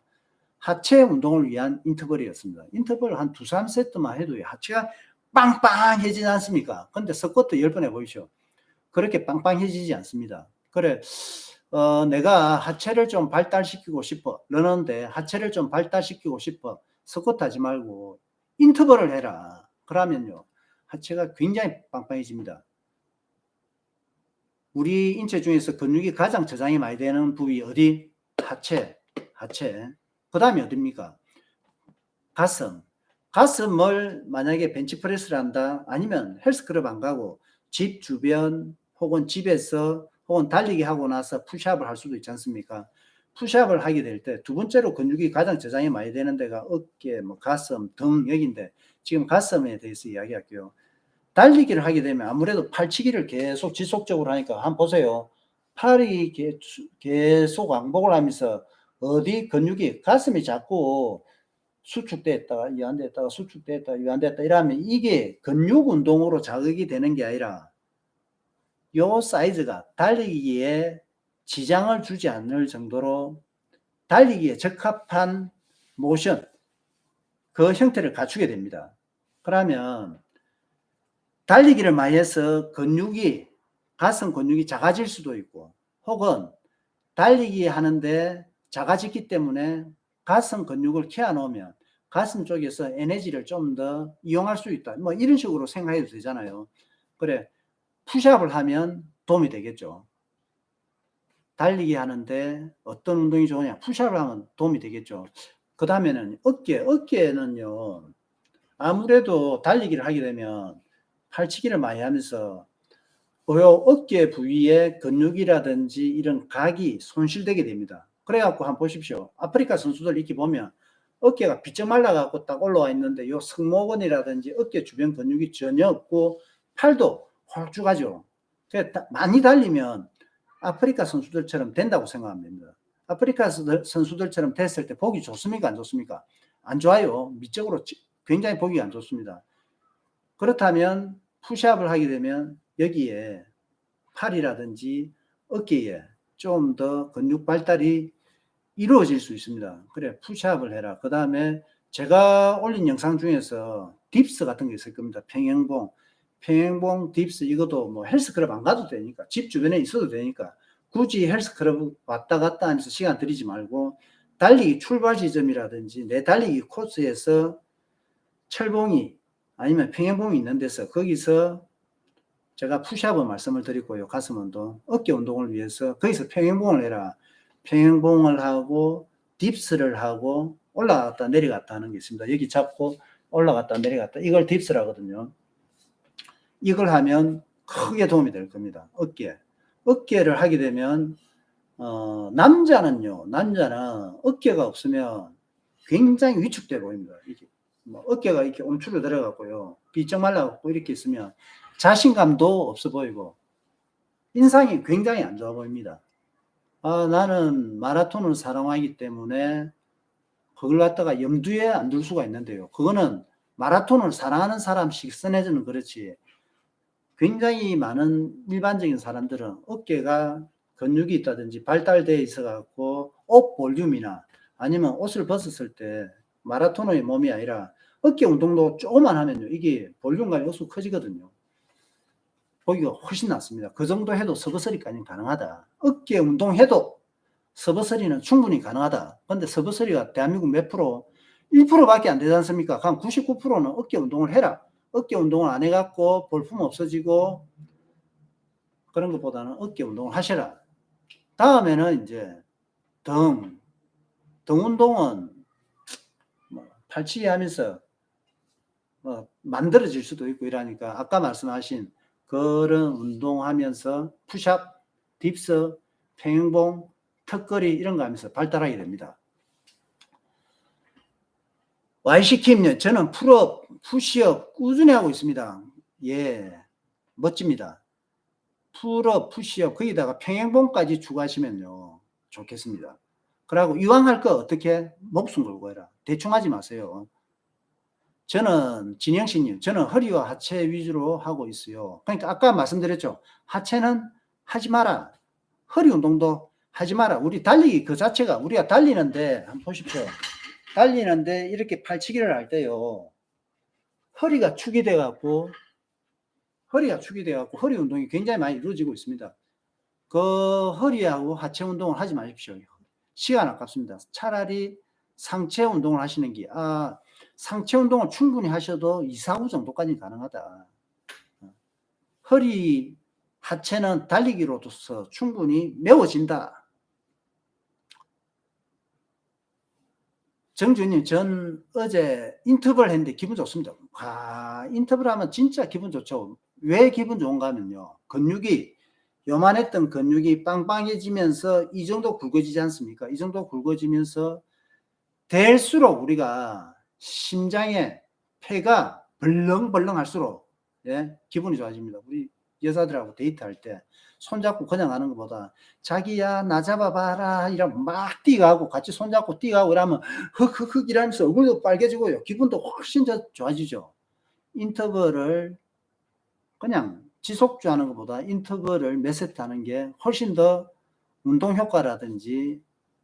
하체 운동을 위한 인터벌이었습니다. 인터벌 한 2, 3세트만 해도 하체가 빵빵해지지 않습니까? 근데 스쿼트 10번 해보십시오. 그렇게 빵빵해지지 않습니다. 그래, 내가 하체를 좀 발달시키고 싶어. 러너인데 하체를 좀 발달시키고 싶어. 스쿼트 하지 말고 인터벌을 해라. 그러면요, 하체가 굉장히 빵빵해집니다. 우리 인체 중에서 근육이 가장 저장이 많이 되는 부위 어디? 하체. 그 다음에 어딥니까? 가슴을 만약에 벤치프레스를 한다, 아니면 헬스클럽 안 가고 집 주변 혹은 집에서 혹은 달리기 하고 나서 푸시업을 할 수도 있지 않습니까? 푸시업을 하게 될 때 두 번째로 근육이 가장 저장이 많이 되는 데가 어깨, 가슴, 등 여기인데, 지금 가슴에 대해서 이야기할게요. 달리기를 하게 되면 아무래도 팔치기를 계속 지속적으로 하니까 한번 보세요. 팔이 계속 왕복을 하면서 어디 근육이 가슴이 자꾸 수축됐다가 이완됐다가 수축됐다가 이완됐다 이러면 이게 근육 운동으로 자극이 되는 게 아니라 요 사이즈가 달리기에 지장을 주지 않을 정도로 달리기에 적합한 모션, 그 형태를 갖추게 됩니다. 그러면 달리기를 많이 해서 가슴 근육이 작아질 수도 있고, 혹은 달리기 하는데 작아졌기 때문에 가슴 근육을 키워놓으면 가슴 쪽에서 에너지를 좀 더 이용할 수 있다. 뭐 이런 식으로 생각해도 되잖아요. 그래, 푸시업을 하면 도움이 되겠죠. 달리기 하는데 어떤 운동이 좋으냐? 푸시업을 하면 도움이 되겠죠. 그 다음에는 어깨는요, 아무래도 달리기를 하게 되면 팔치기를 많이 하면서 어깨 부위의 근육이라든지 이런 각이 손실되게 됩니다. 그래갖고 한번 보십시오. 아프리카 선수들 이렇게 보면 어깨가 비쩍 말라갖고 딱 올라와 있는데 요 승모근이라든지 어깨 주변 근육이 전혀 없고 팔도 홀쭉하죠. 많이 달리면 아프리카 선수들처럼 된다고 생각하면 됩니다. 아프리카 선수들처럼 됐을 때 보기 좋습니까? 안 좋습니까? 안 좋아요. 미적으로 굉장히 보기 안 좋습니다. 그렇다면 푸시업을 하게 되면 여기에 팔이라든지 어깨에 좀 더 근육 발달이 이루어질 수 있습니다. 그래, 푸시업을 해라. 그 다음에 제가 올린 영상 중에서 딥스 같은 게 있을 겁니다. 평행봉 딥스, 이것도 뭐 헬스클럽 안 가도 되니까, 집 주변에 있어도 되니까 굳이 헬스클럽 왔다 갔다 하면서 시간 들이지 말고 달리기 출발 지점이라든지 내 달리기 코스에서 철봉이 아니면 평행봉이 있는 데서 거기서 제가 푸시업을 말씀을 드리고요. 가슴 운동, 어깨 운동을 위해서 거기서 평행봉을 해라. 평행봉을 하고 딥스를 하고 올라갔다 내려갔다 하는 게 있습니다. 여기 잡고 올라갔다 내려갔다, 이걸 딥스를 하거든요. 이걸 하면 크게 도움이 될 겁니다. 어깨를 하게 되면 남자는 어깨가 없으면 굉장히 위축돼 보입니다. 이게 어깨가 이렇게 움츠려 들어갔고요, 비쩍 말라갖고 이렇게 있으면 자신감도 없어 보이고 인상이 굉장히 안 좋아 보입니다. 나는 마라톤을 사랑하기 때문에 그걸 갖다가 염두에 안 둘 수가 있는데요. 그거는 마라톤을 사랑하는 사람 식선에서는 그렇지, 굉장히 많은 일반적인 사람들은 어깨가 근육이 있다든지 발달되어 있어 갖고 옷 볼륨이나 아니면 옷을 벗었을 때 마라토너의 몸이 아니라 어깨 운동도 조금만 하면요, 이게 볼륨감이 없어 커지거든요. 보기가 훨씬 낫습니다. 그 정도 해도 서버서리까지는 가능하다. 어깨 운동해도 서버서리는 충분히 가능하다. 근데 서버서리가 대한민국 몇 프로? 1%밖에 안 되지 않습니까? 그럼 99%는 어깨 운동을 해라. 어깨 운동을 안 해갖고 볼품 없어지고 그런 것보다는 어깨 운동을 하셔라. 다음에는 이제 등 운동은 팔치기 하면서 만들어질 수도 있고 이러니까 아까 말씀하신 그런 운동하면서 푸시업, 딥스, 평행봉, 턱걸이 이런 거 하면서 발달하게 됩니다. YC킴요, 저는 풀업, 푸시업 꾸준히 하고 있습니다. 예, 멋집니다. 풀업, 푸시업, 거기다가 평행봉까지 추가하시면요, 좋겠습니다. 그리고 이왕 할 거 어떻게? 목숨 걸고 해라. 대충 하지 마세요. 저는 진영씨님, 저는 허리와 하체 위주로 하고 있어요. 그러니까 아까 말씀드렸죠. 하체는 하지 마라. 허리 운동도 하지 마라. 우리 달리기 그 자체가 우리가 달리는데 한번 보십시오. 달리는데 이렇게 팔치기를 할 때요. 허리가 축이 돼 갖고 허리 운동이 굉장히 많이 이루어지고 있습니다. 그 허리하고 하체 운동을 하지 마십시오. 시간 아깝습니다. 차라리 상체 운동을 하시는 게 상체 운동을 충분히 하셔도 2, 4구 정도까지 가능하다. 허리 하체는 달리기로서 충분히 메워진다. 정주님, 전 어제 인터벌 했는데 기분 좋습니다. 인터벌 하면 진짜 기분 좋죠. 왜 기분 좋은가 하면요. 요만했던 근육이 빵빵해지면서 이 정도 굵어지지 않습니까? 이 정도 굵어지면서 될수록 우리가 심장에 폐가 벌렁벌렁 할수록 기분이 좋아집니다. 우리 여자들하고 데이트할 때 손잡고 그냥 하는 것보다 자기야 나 잡아봐라 이러면 막 뛰어가고 같이 손잡고 뛰어가고 이러면 흑흑흑 이러면서 얼굴도 빨개지고요. 기분도 훨씬 더 좋아지죠. 인터벌을 그냥 지속주 하는 것보다 인터벌을 몇 세트 하는 게 훨씬 더 운동 효과라든지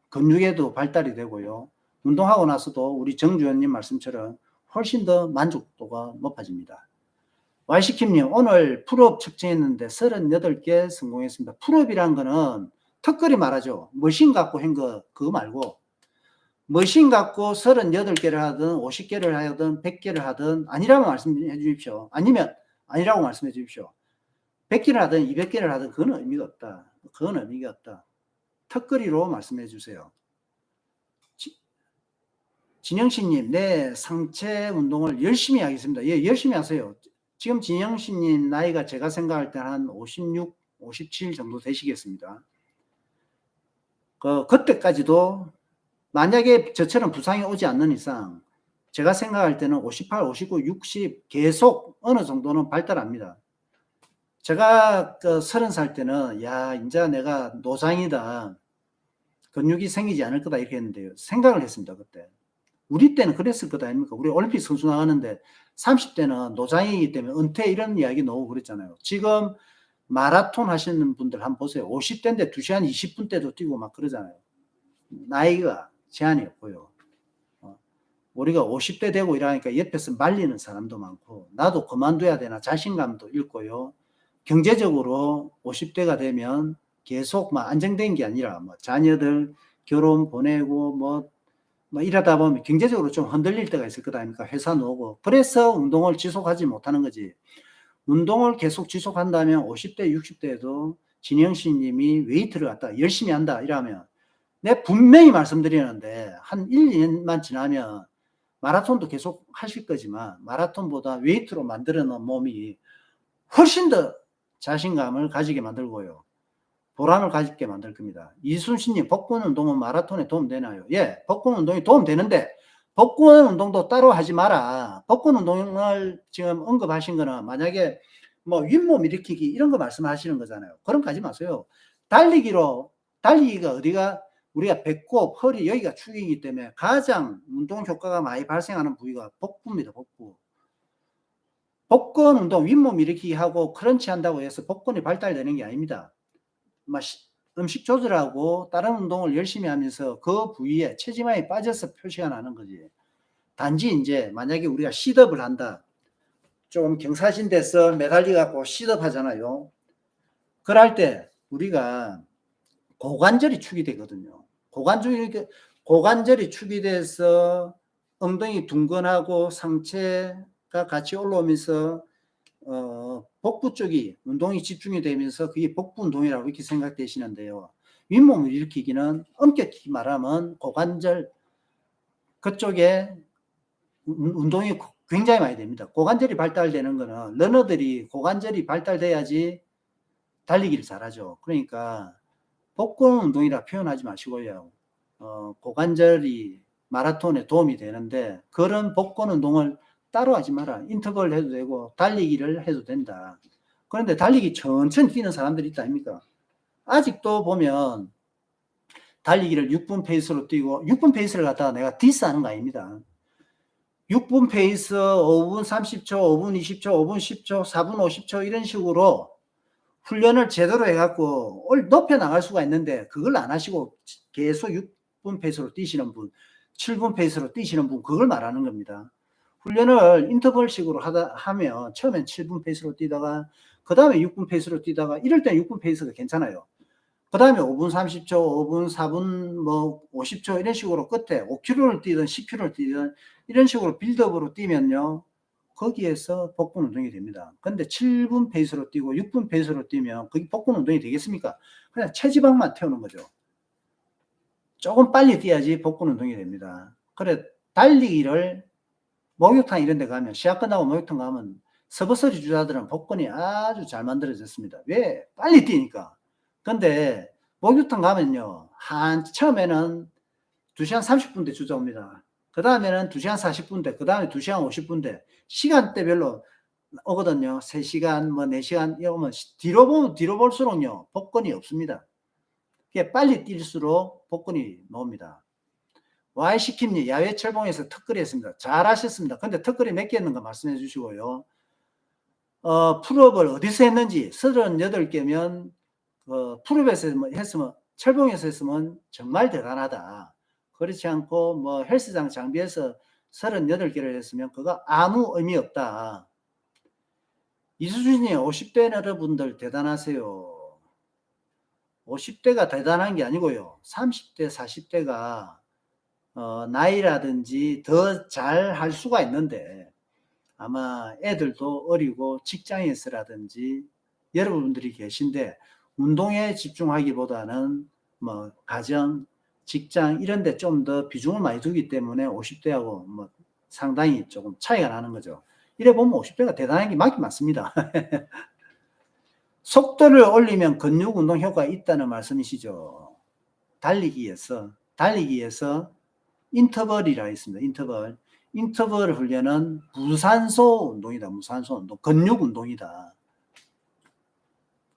근육에도 발달이 되고요. 운동하고 나서도 우리 정주현님 말씀처럼 훨씬 더 만족도가 높아집니다. Y시킴님, 오늘 풀업 측정했는데 38개 성공했습니다. 풀업이란 거는 턱걸이 말하죠. 머신 갖고 한 거, 그거 말고 머신 갖고 38개를 하든 50개를 하든 100개를 하든 아니라고 말씀해 주십시오. 아니면 아니라고 말씀해 주십시오. 100개를 하든 200개를 하든 그건 의미가 없다. 그건 의미가 없다. 턱걸이로 말씀해 주세요. 진영씨님, 네, 상체 운동을 열심히 하겠습니다. 예, 열심히 하세요. 지금 진영씨님 나이가 제가 생각할 때 한 56, 57 정도 되시겠습니다. 그때까지도 만약에 저처럼 부상이 오지 않는 이상 제가 생각할 때는 58, 59, 60 계속 어느 정도는 발달합니다. 제가 30살 때는 이제 내가 노장이다. 근육이 생기지 않을 거다 이렇게 했는데요. 생각을 했습니다. 그때. 우리 때는 그랬을 것 아닙니까? 우리 올림픽 선수 나가는데 30대는 노장이기 때문에 은퇴 이런 이야기 나오고 그랬잖아요. 지금 마라톤 하시는 분들 한번 보세요. 50대인데 2시간 20분대도 뛰고 막 그러잖아요. 나이가 제한이 없고요. 우리가 50대 되고 이러니까 옆에서 말리는 사람도 많고 나도 그만둬야 되나 자신감도 잃고요. 경제적으로 50대가 되면 계속 막 안정된 게 아니라 뭐 자녀들 결혼 보내고 뭐 이러다 보면 경제적으로 좀 흔들릴 때가 있을 것 아닙니까? 회사 놓고. 그래서 운동을 지속하지 못하는 거지. 운동을 계속 지속한다면 50대, 60대에도 진영씨 님이 웨이트를 갖다 열심히 한다 이러면 내가 분명히 말씀드리는데 한 1, 2년만 지나면 마라톤도 계속 하실 거지만 마라톤보다 웨이트로 만들어 놓은 몸이 훨씬 더 자신감을 가지게 만들고요. 보람을 가지게 만들 겁니다. 이순신님, 복근 운동은 마라톤에 도움되나요? 예, 복근 운동이 도움되는데 복근 운동도 따로 하지 마라. 복근 운동을 지금 언급하신 거는 만약에 뭐 윗몸 일으키기 이런 거 말씀하시는 거잖아요. 그런 거 하지 마세요. 달리기가 어디가 우리가 배꼽, 허리 여기가 축이기 때문에 가장 운동 효과가 많이 발생하는 부위가 복부입니다. 복부. 복근 운동 윗몸 일으키기 하고 크런치 한다고 해서 복근이 발달되는 게 아닙니다. 음식 조절하고 다른 운동을 열심히 하면서 그 부위에 체지방이 빠져서 표시가 나는 거지. 단지 이제 만약에 우리가 시덥을 한다. 좀 경사진 데서 매달려 갖고 시덥 하잖아요. 그럴 때 우리가 고관절이 축이 되거든요. 고관절이 축이 돼서 엉덩이 둥근하고 상체가 같이 올라오면서 복부 쪽이 운동이 집중이 되면서 그게 복부 운동이라고 이렇게 생각되시는데요. 윗몸을 일으키기는 엄격히 말하면 고관절 그쪽에 운동이 굉장히 많이 됩니다. 고관절이 발달되는 거는 러너들이 고관절이 발달돼야지 달리기를 잘하죠. 그러니까 복근 운동이라 표현하지 마시고요. 고관절이 마라톤에 도움이 되는데 그런 복근 운동을 따로 하지 마라. 인터벌 해도 되고 달리기를 해도 된다. 그런데 달리기 천천히 뛰는 사람들이 있다 아닙니까? 아직도 보면 달리기를 6분 페이스로 뛰고 6분 페이스를 갖다가 내가 디스하는 거 아닙니다. 6분 페이스, 5분 30초, 5분 20초, 5분 10초, 4분 50초 이런 식으로 훈련을 제대로 해갖고 높여 나갈 수가 있는데 그걸 안 하시고 계속 6분 페이스로 뛰시는 분, 7분 페이스로 뛰시는 분, 그걸 말하는 겁니다. 훈련을 인터벌식으로 하면 처음엔 7분 페이스로 뛰다가 그 다음에 6분 페이스로 뛰다가 이럴 때 6분 페이스가 괜찮아요. 그 다음에 5분 30초, 5분 4분 뭐 50초 이런 식으로 끝에 5km를 뛰든 10km를 뛰든 이런 식으로 빌드업으로 뛰면요. 거기에서 복근 운동이 됩니다. 근데 7분 페이스로 뛰고 6분 페이스로 뛰면 그게 복근 운동이 되겠습니까? 그냥 체지방만 태우는 거죠. 조금 빨리 뛰어야지 복근 운동이 됩니다. 그래 달리기를 목욕탕 이런 데 가면 시합 끝나고 목욕탕 가면 서버서리 주자들은 복근이 아주 잘 만들어졌습니다. 왜? 빨리 뛰니까. 근데 목욕탕 가면요. 처음에는 2시간 30분대 주자 옵니다. 그 다음에는 2시간 40분대, 그 다음에 2시간 50분대. 시간대별로 오거든요. 3시간, 뭐 4시간, 이러면 뒤로 볼수록요. 복근이 없습니다. 빨리 뛸수록 복근이 나옵니다. Y시킴님, 야외 철봉에서 턱걸이 했습니다. 잘하셨습니다. 근데 턱걸이 몇 개 했는가 말씀해 주시고요. 풀업을 어디서 했는지 38개면, 풀업에서 했으면, 철봉에서 했으면 정말 대단하다. 그렇지 않고, 뭐, 헬스장 장비에서 38개를 했으면 그거 아무 의미 없다. 이수진이 50대 여러분들 대단하세요. 50대가 대단한 게 아니고요. 30대, 40대가 나이라든지 더 잘 할 수가 있는데 아마 애들도 어리고 직장에서라든지 여러분들이 계신데 운동에 집중하기보다는 뭐 가정, 직장 이런 데 좀 더 비중을 많이 두기 때문에 50대하고 뭐 상당히 조금 차이가 나는 거죠. 이래 보면 50대가 대단한 게 맞긴 맞습니다. 속도를 올리면 근육 운동 효과가 있다는 말씀이시죠. 달리기에서 인터벌이라 있습니다. 인터벌 훈련은 무산소 운동이다. 무산소 운동. 근육 운동이다.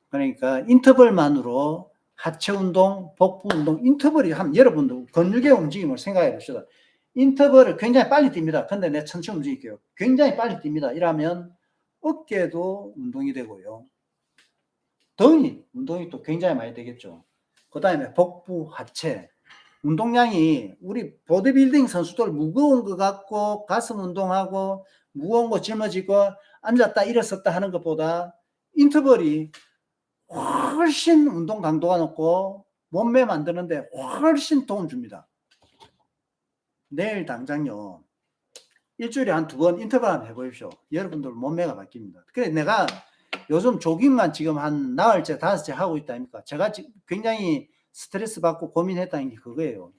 그러니까 인터벌만으로 하체 운동, 복부 운동, 인터벌이 하면 여러분도 근육의 움직임을 생각해 보시다. 인터벌을 굉장히 빨리 뜁니다. 근데 내가 천천히 움직일게요. 굉장히 빨리 뜁니다. 이러면 어깨도 운동이 되고요. 등이 운동이 또 굉장히 많이 되겠죠. 그 다음에 복부, 하체. 운동량이 우리 보디빌딩 선수들 무거운 거 갖고 가슴 운동하고 무거운 거 짊어지고 앉았다 일어섰다 하는 것보다 인터벌이 훨씬 운동 강도가 높고 몸매 만드는데 훨씬 도움 줍니다. 내일 당장요. 일주일에 한 2번 인터벌 한번 해보십시오. 여러분들 몸매가 바뀝니다. 그래 내가 요즘 조깅만 지금 한 나흘째 5째 하고 있다 아닙니까? 제가 굉장히 스트레스 받고 고민했다는 게 그거예요.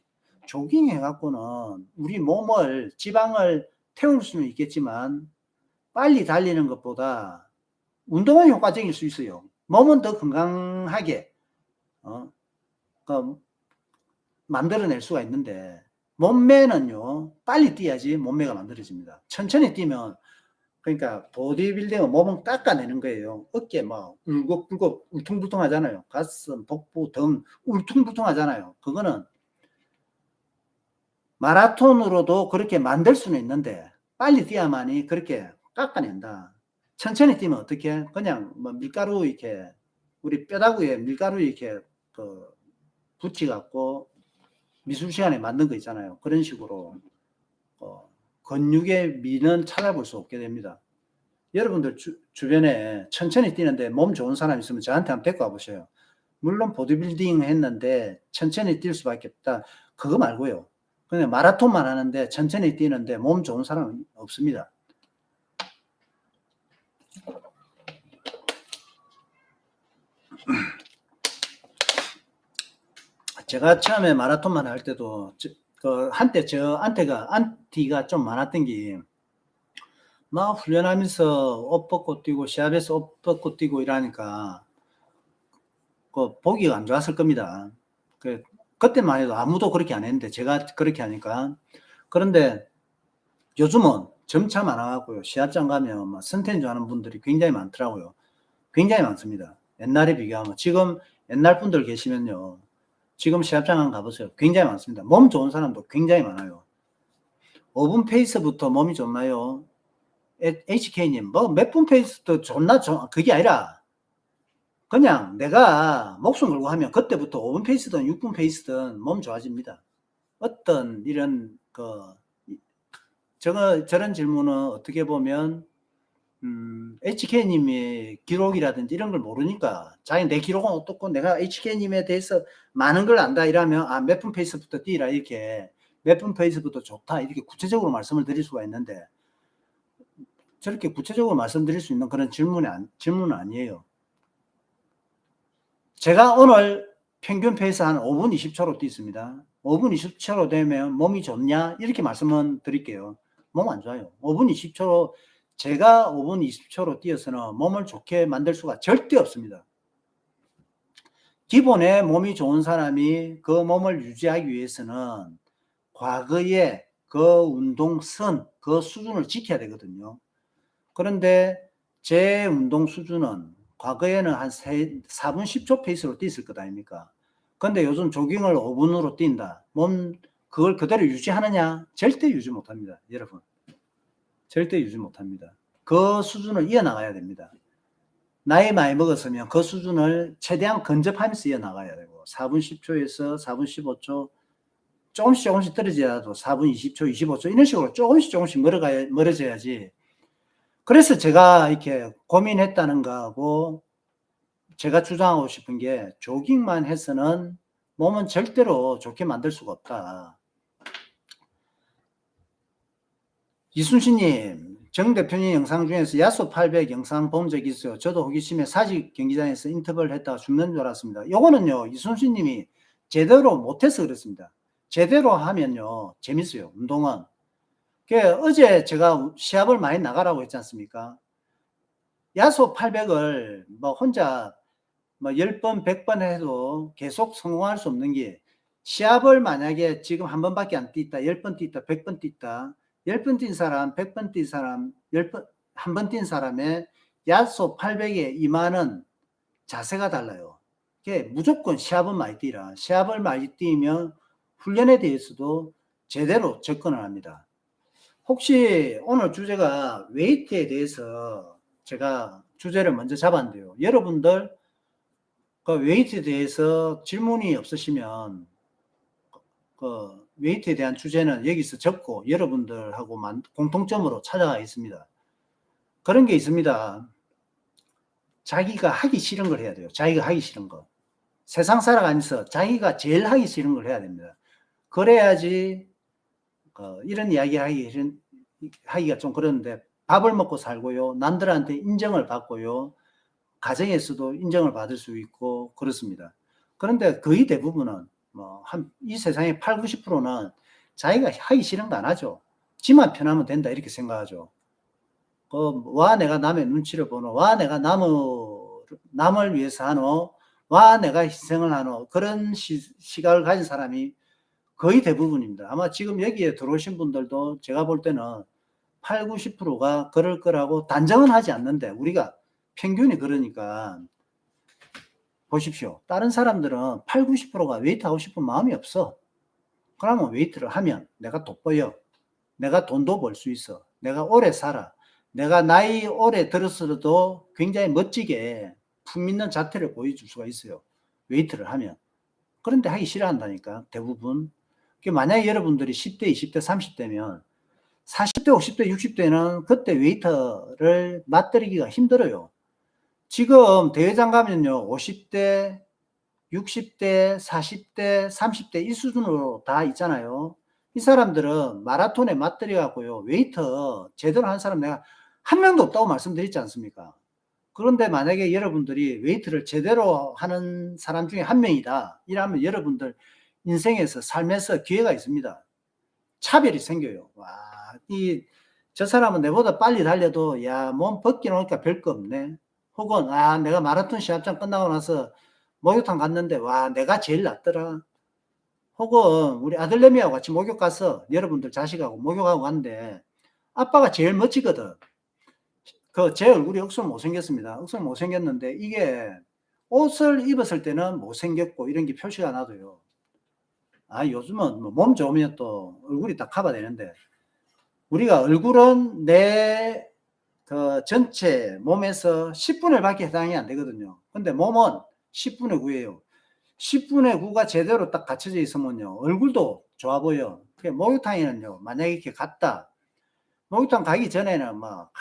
조깅 해갖고는 우리 몸을 지방을 태울 수는 있겠지만 빨리 달리는 것보다 운동은 효과적일 수 있어요. 몸은 더 건강하게 만들어낼 수가 있는데 몸매는요 빨리 뛰어야지 몸매가 만들어집니다. 천천히 뛰면 그러니까 보디빌딩은 몸은 깎아내는 거예요. 어깨 막 울긋불긋 울퉁불퉁 하잖아요. 가슴, 복부, 등 울퉁불퉁 하잖아요. 그거는 마라톤으로도 그렇게 만들 수는 있는데 빨리 뛰어야만이 그렇게 깎아낸다. 천천히 뛰면 어떻게? 그냥 뭐 밀가루 이렇게 우리 뼈다구에 밀가루 이렇게 붙여갖고 미술 시간에 만든 거 있잖아요. 그런 식으로 근육의 미는 찾아볼 수 없게 됩니다. 여러분들 주변에 천천히 뛰는데 몸 좋은 사람 있으면 저한테 한번 데리고 와보세요. 물론 보디빌딩 했는데 천천히 뛸 수밖에 없다. 그거 말고요. 그냥 마라톤만 하는데 천천히 뛰는데 몸 좋은 사람은 없습니다. 제가 처음에 마라톤만 할 때도 한때 저한테가 안티가 좀 많았던 게 막 훈련하면서 옷 벗고 뛰고 시합에서 옷 벗고 뛰고 이러니까 보기가 안 좋았을 겁니다. 그때만 해도 아무도 그렇게 안 했는데 제가 그렇게 하니까. 그런데 요즘은 점차 많아가고요. 시합장 가면 막 선텐주 하는 분들이 굉장히 많더라고요. 굉장히 많습니다. 옛날에 비교하면. 지금 옛날 분들 계시면요. 지금 시합장 한번 가보세요. 굉장히 많습니다. 몸 좋은 사람도 굉장히 많아요. 5분 페이스부터 몸이 좋나요? HK님, 뭐 몇 분 페이스도 좋나, 그게 아니라, 그냥 내가 목숨 걸고 하면 그때부터 5분 페이스든 6분 페이스든 몸 좋아집니다. 어떤 이런, 저런 질문은 어떻게 보면, HK님의 기록이라든지 이런 걸 모르니까, 자기 내 기록은 어떻고 내가 HK님에 대해서 많은 걸 안다 이러면, 몇 분 페이스부터 뛰라, 이렇게, 몇 분 페이스부터 좋다, 이렇게 구체적으로 말씀을 드릴 수가 있는데, 저렇게 구체적으로 말씀드릴 수 있는 그런 질문은 아니에요. 제가 오늘 평균 페이스 한 5분 20초로 뛰습니다. 5분 20초로 되면 몸이 좋냐? 이렇게 말씀은 드릴게요. 몸 안 좋아요. 5분 20초로, 제가 5분 20초로 뛰어서는 몸을 좋게 만들 수가 절대 없습니다. 기본에 몸이 좋은 사람이 그 몸을 유지하기 위해서는 과거의 그 운동선, 그 수준을 지켜야 되거든요. 그런데 제 운동 수준은 과거에는 한 4분 10초 페이스로 뛰었을 것 아닙니까? 근데 요즘 조깅을 5분으로 뛴다. 그걸 그대로 유지하느냐? 절대 유지 못합니다. 여러분. 절대 유지 못합니다. 그 수준을 이어나가야 됩니다. 나이 많이 먹었으면 그 수준을 최대한 근접하면서 이어나가야 되고, 4분 10초에서 4분 15초, 조금씩 떨어져야도 4분 20초, 25초, 이런 식으로 조금씩 멀어져야지. 그래서 제가 이렇게 고민했다는 거하고, 제가 주장하고 싶은 게, 조깅만 해서는 몸은 절대로 좋게 만들 수가 없다. 이순신님, 정 대표님 영상 중에서 야수 800 영상 본 적 있어요. 저도 호기심에 사직 경기장에서 인터뷰를 했다가 죽는 줄 알았습니다. 요거는요, 이순신님이 제대로 못해서 그렇습니다. 제대로 하면요, 재밌어요, 운동은. 어제 제가 시합을 많이 나가라고 했지 않습니까? 야수 800을 뭐 혼자 뭐 10번, 100번 해도 계속 성공할 수 없는 게, 시합을 만약에 지금 한 번밖에 안 뛰었다, 10번 뛰었다, 100번 뛰었다, 10번 뛴 사람, 100번 뛴 사람, 10번, 한 번 뛴 사람의 야수 800에 임하는 자세가 달라요. 무조건 시합은 많이 뛰라. 시합을 많이 뛰면 훈련에 대해서도 제대로 접근을 합니다. 혹시 오늘 주제가 웨이트에 대해서 제가 주제를 먼저 잡았는데요. 여러분들 그 웨이트에 대해서 질문이 없으시면 그 웨이트에 대한 주제는 여기서 적고 여러분들하고 공통점으로 찾아가 있습니다. 그런 게 있습니다. 자기가 하기 싫은 걸 해야 돼요. 자기가 하기 싫은 거. 세상 살아가면서 자기가 제일 하기 싫은 걸 해야 됩니다. 그래야지 이런 이야기 하기가 좀 그런데, 밥을 먹고 살고요. 남들한테 인정을 받고요. 가정에서도 인정을 받을 수 있고 그렇습니다. 그런데 거의 대부분은 이 세상의 8, 90%는 자기가 하기 싫은 거 안 하죠. 지만 편하면 된다 이렇게 생각하죠. 와 내가 남의 눈치를 보노, 와 내가 남을 위해서 하노, 와 내가 희생을 하노, 그런 시각을 가진 사람이 거의 대부분입니다. 아마 지금 여기에 들어오신 분들도 제가 볼 때는 8, 90%가 그럴 거라고 단정은 하지 않는데, 우리가 평균이 그러니까 보십시오. 다른 사람들은 8, 90%가 웨이트 하고 싶은 마음이 없어. 그러면 웨이트를 하면 내가 돋보여. 내가 돈도 벌 수 있어. 내가 오래 살아. 내가 나이 오래 들었어도 굉장히 멋지게 품있는 자태를 보여줄 수가 있어요. 웨이트를 하면. 그런데 하기 싫어한다니까, 대부분. 만약에 여러분들이 10대, 20대, 30대면 40대, 50대, 60대는 그때 웨이트를 맞들이기가 힘들어요. 지금 대회장 가면요, 50대, 60대, 40대, 30대 이 수준으로 다 있잖아요. 이 사람들은 마라톤에 맞들여 갖고요, 웨이트 제대로 한 사람 내가 한 명도 없다고 말씀드렸지 않습니까? 그런데 만약에 여러분들이 웨이트를 제대로 하는 사람 중에 한 명이다 이러면 여러분들 인생에서, 삶에서 기회가 있습니다. 차별이 생겨요. 와, 저 사람은 내보다 빨리 달려도 야, 몸 벗겨놓으니까 별거 없네. 혹은 내가 마라톤 시합장 끝나고 나서 목욕탕 갔는데 와, 내가 제일 낫더라. 혹은 우리 아들내미하고 같이 목욕 가서, 여러분들 자식하고 목욕하고 갔는데 아빠가 제일 멋지거든. 제 얼굴이 억수로 못생겼습니다. 억수로 못생겼는데 이게 옷을 입었을 때는 못생겼고 이런 게 표시가 나도요. 요즘은 몸 좋으면 또 얼굴이 딱 커버되는데, 우리가 얼굴은 내 전체 몸에서 10분의 1밖에 해당이 안 되거든요. 근데 몸은 10분의 9예요. 10분의 9가 제대로 딱 갖춰져 있으면요, 얼굴도 좋아 보여. 그 목욕탕에는요, 만약에 이렇게 갔다, 목욕탕 가기 전에는 막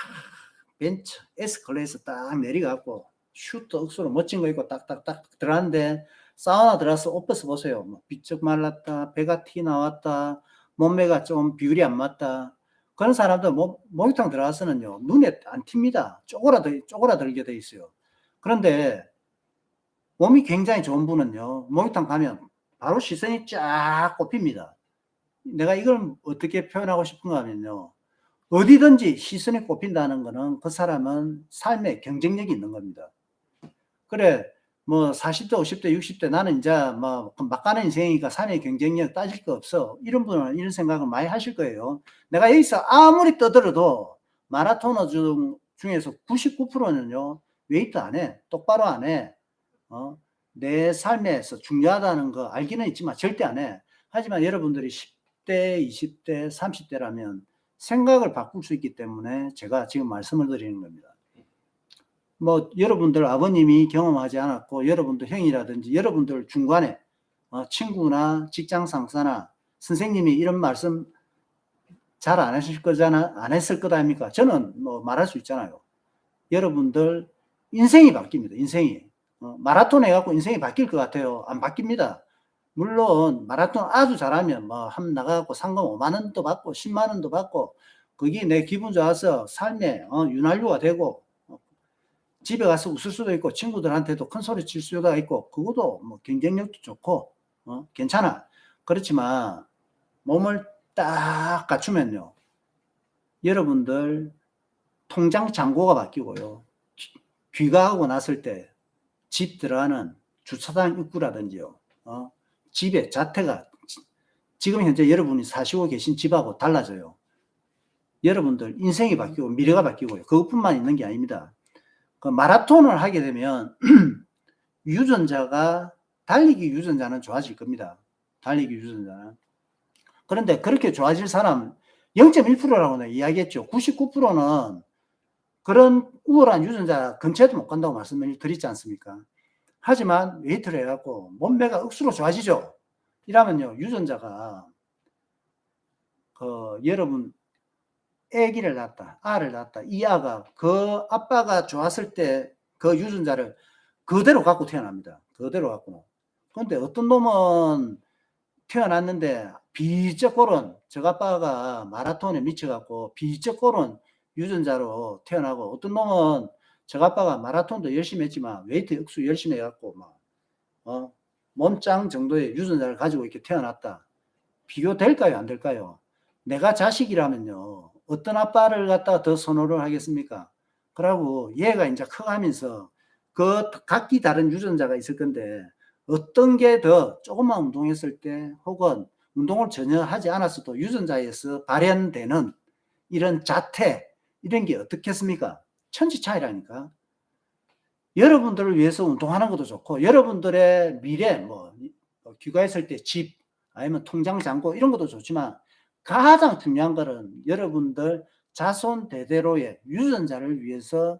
벤츠 S클래스 딱 내려가고 슈트 억수로 멋진 거 입고 딱딱딱 들어갔는데, 사우나 들어가서 옷 벗어보세요. 뭐 비쩍 말랐다, 배가 티 나왔다, 몸매가 좀 비율이 안 맞다. 그런 사람들 목욕탕 들어가서는요, 눈에 안 튑니다. 쪼그라들게 돼 있어요. 그런데 몸이 굉장히 좋은 분은요, 목욕탕 가면 바로 시선이 쫙 꼽힙니다. 내가 이걸 어떻게 표현하고 싶은가 하면요, 어디든지 시선이 꼽힌다는 거는 그 사람은 삶에 경쟁력이 있는 겁니다. 그래, 뭐 40대, 50대, 60대 나는 이제 뭐 막 가는 인생이니까 삶의 경쟁력 따질 거 없어. 이런 분은 이런 생각을 많이 하실 거예요. 내가 여기서 아무리 떠들어도 마라토너 중에서 99%는요, 웨이트 안 해. 똑바로 안 해. 내 삶에서 중요하다는 거 알기는 있지만 절대 안 해. 하지만 여러분들이 10대, 20대, 30대라면 생각을 바꿀 수 있기 때문에 제가 지금 말씀을 드리는 겁니다. 뭐 여러분들 아버님이 경험하지 않았고 여러분들 형이라든지 여러분들 중간에 친구나 직장 상사나 선생님이 이런 말씀 잘 안 하실 거잖아, 안 했을 거다 아닙니까? 저는 뭐 말할 수 있잖아요. 여러분들 인생이 바뀝니다. 인생이. 마라톤 해갖고 인생이 바뀔 것 같아요. 안 바뀝니다. 물론 마라톤 아주 잘하면 뭐 한 나가갖고 상금 5만 원도 받고 10만 원도 받고 그게 내 기분 좋아서 삶에 윤활유가 되고 집에 가서 웃을 수도 있고 친구들한테도 큰 소리 칠 수도 있고 그것도 뭐 경쟁력도 좋고 괜찮아. 그렇지만 몸을 딱 갖추면요, 여러분들 통장 잔고가 바뀌고요, 귀가하고 났을 때 집 들어가는 주차장 입구라든지요, 집의 자태가 지금 현재 여러분이 사시고 계신 집하고 달라져요. 여러분들 인생이 바뀌고 미래가 바뀌고요. 그것뿐만 있는 게 아닙니다. 그 마라톤을 하게 되면 유전자가, 달리기 유전자는 좋아질 겁니다. 달리기 유전자는. 그런데 그렇게 좋아질 사람 0.1%라고 이야기했죠. 99%는 그런 우월한 유전자 근처에도 못 간다고 말씀을 드리지 않습니까? 하지만 웨이트를 해갖고 몸매가 억수로 좋아지죠. 이러면요, 유전자가 여러분 아기를 낳았다, 알을 낳았다, 이 아가 그 아빠가 좋았을 때 그 유전자를 그대로 갖고 태어납니다. 그대로 갖고. 그런데 어떤 놈은 태어났는데 비쩍고른, 저 아빠가 마라톤에 미쳐갖고 비쩍고른 유전자로 태어나고, 어떤 놈은 저 아빠가 마라톤도 열심히 했지만 웨이트 억수 열심히 해갖고 막 몸짱 정도의 유전자를 가지고 이렇게 태어났다. 비교될까요? 안 될까요? 내가 자식이라면요, 어떤 아빠를 갖다가 더 선호를 하겠습니까? 그러고 얘가 이제 커가면서 그 각기 다른 유전자가 있을 건데 어떤 게 더 조금만 운동했을 때 혹은 운동을 전혀 하지 않았어도 유전자에서 발현되는 이런 자태, 이런 게 어떻겠습니까? 천지 차이라니까. 여러분들을 위해서 운동하는 것도 좋고 여러분들의 미래, 뭐 귀가했을 때 집 아니면 통장 잔고 이런 것도 좋지만 가장 중요한 거는 여러분들 자손 대대로의 유전자를 위해서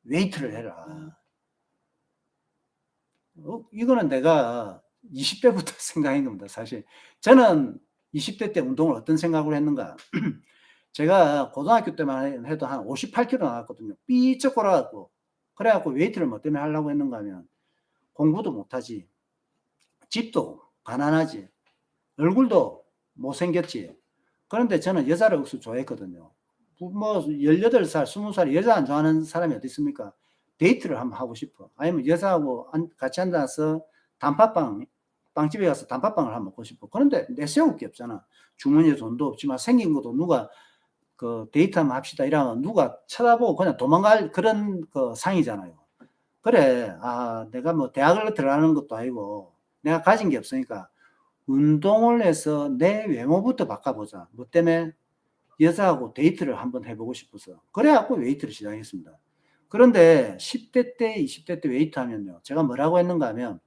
웨이트를 해라. 이거는 내가 20대부터 생각한 겁니다. 사실 저는 20대 때 운동을 어떤 생각으로 했는가. 제가 고등학교 때만 해도 한 58kg 나왔거든요. 삐쩍 골아갖고. 그래갖고 웨이트를 뭐 때문에 하려고 했는가 하면 공부도 못하지, 집도 가난하지, 얼굴도 못생겼지. 그런데 저는 여자를 억수 좋아했거든요. 뭐 18살, 20살 여자 안 좋아하는 사람이 어디 있습니까? 데이트를 한번 하고 싶어. 아니면 여자하고 같이 앉아서 빵집에 가서 단팥빵을 한번 먹고 싶어. 그런데 내세울 게 없잖아. 주머니에 돈도 없지만 생긴 것도 누가 데이트 한번 합시다 이러면 누가 쳐다보고 그냥 도망갈 그런 상이잖아요. 그래, 내가 뭐 대학을 들어가는 것도 아니고 내가 가진 게 없으니까 운동을 해서 내 외모부터 바꿔보자. 뭐 때문에? 여자하고 데이트를 한번 해보고 싶어서. 그래갖고 웨이트를 시작했습니다. 그런데 10대 때, 20대 때 웨이트 하면요, 제가 뭐라고 했는가 하면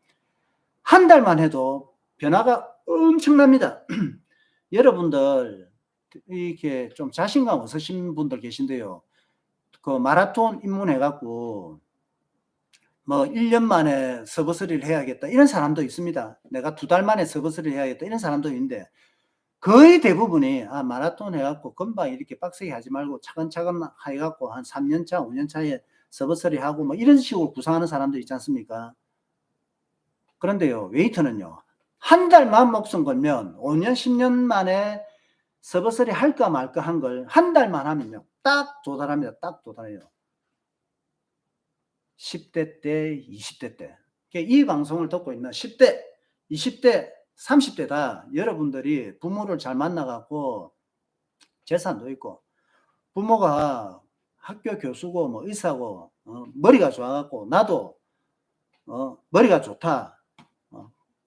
한 달만 해도 변화가 엄청납니다. 여러분들 이렇게 좀 자신감 없으신 분들 계신데요. 그 마라톤 입문해갖고 뭐 1년 만에 서버스리를 해야겠다 이런 사람도 있습니다. 내가 2달 만에 서버스리를 해야겠다 이런 사람도 있는데 거의 대부분이 마라톤 해갖고 금방 이렇게 빡세게 하지 말고 차근차근 해갖고 한 3년 차, 5년 차에 서버스리 하고 뭐 이런 식으로 구상하는 사람도 있지 않습니까? 그런데요, 웨이트는요, 한 달만 목숨 걸면 5년, 10년 만에 서버스리 할까 말까 한 걸 한 달만 하면요, 딱 도달합니다. 딱 도달해요. 10대 때, 20대 때. 이 방송을 듣고 있는 10대, 20대, 30대 다 여러분들이 부모를 잘 만나갖고 재산도 있고, 부모가 학교 교수고 뭐 의사고 머리가 좋아갖고 나도 머리가 좋다.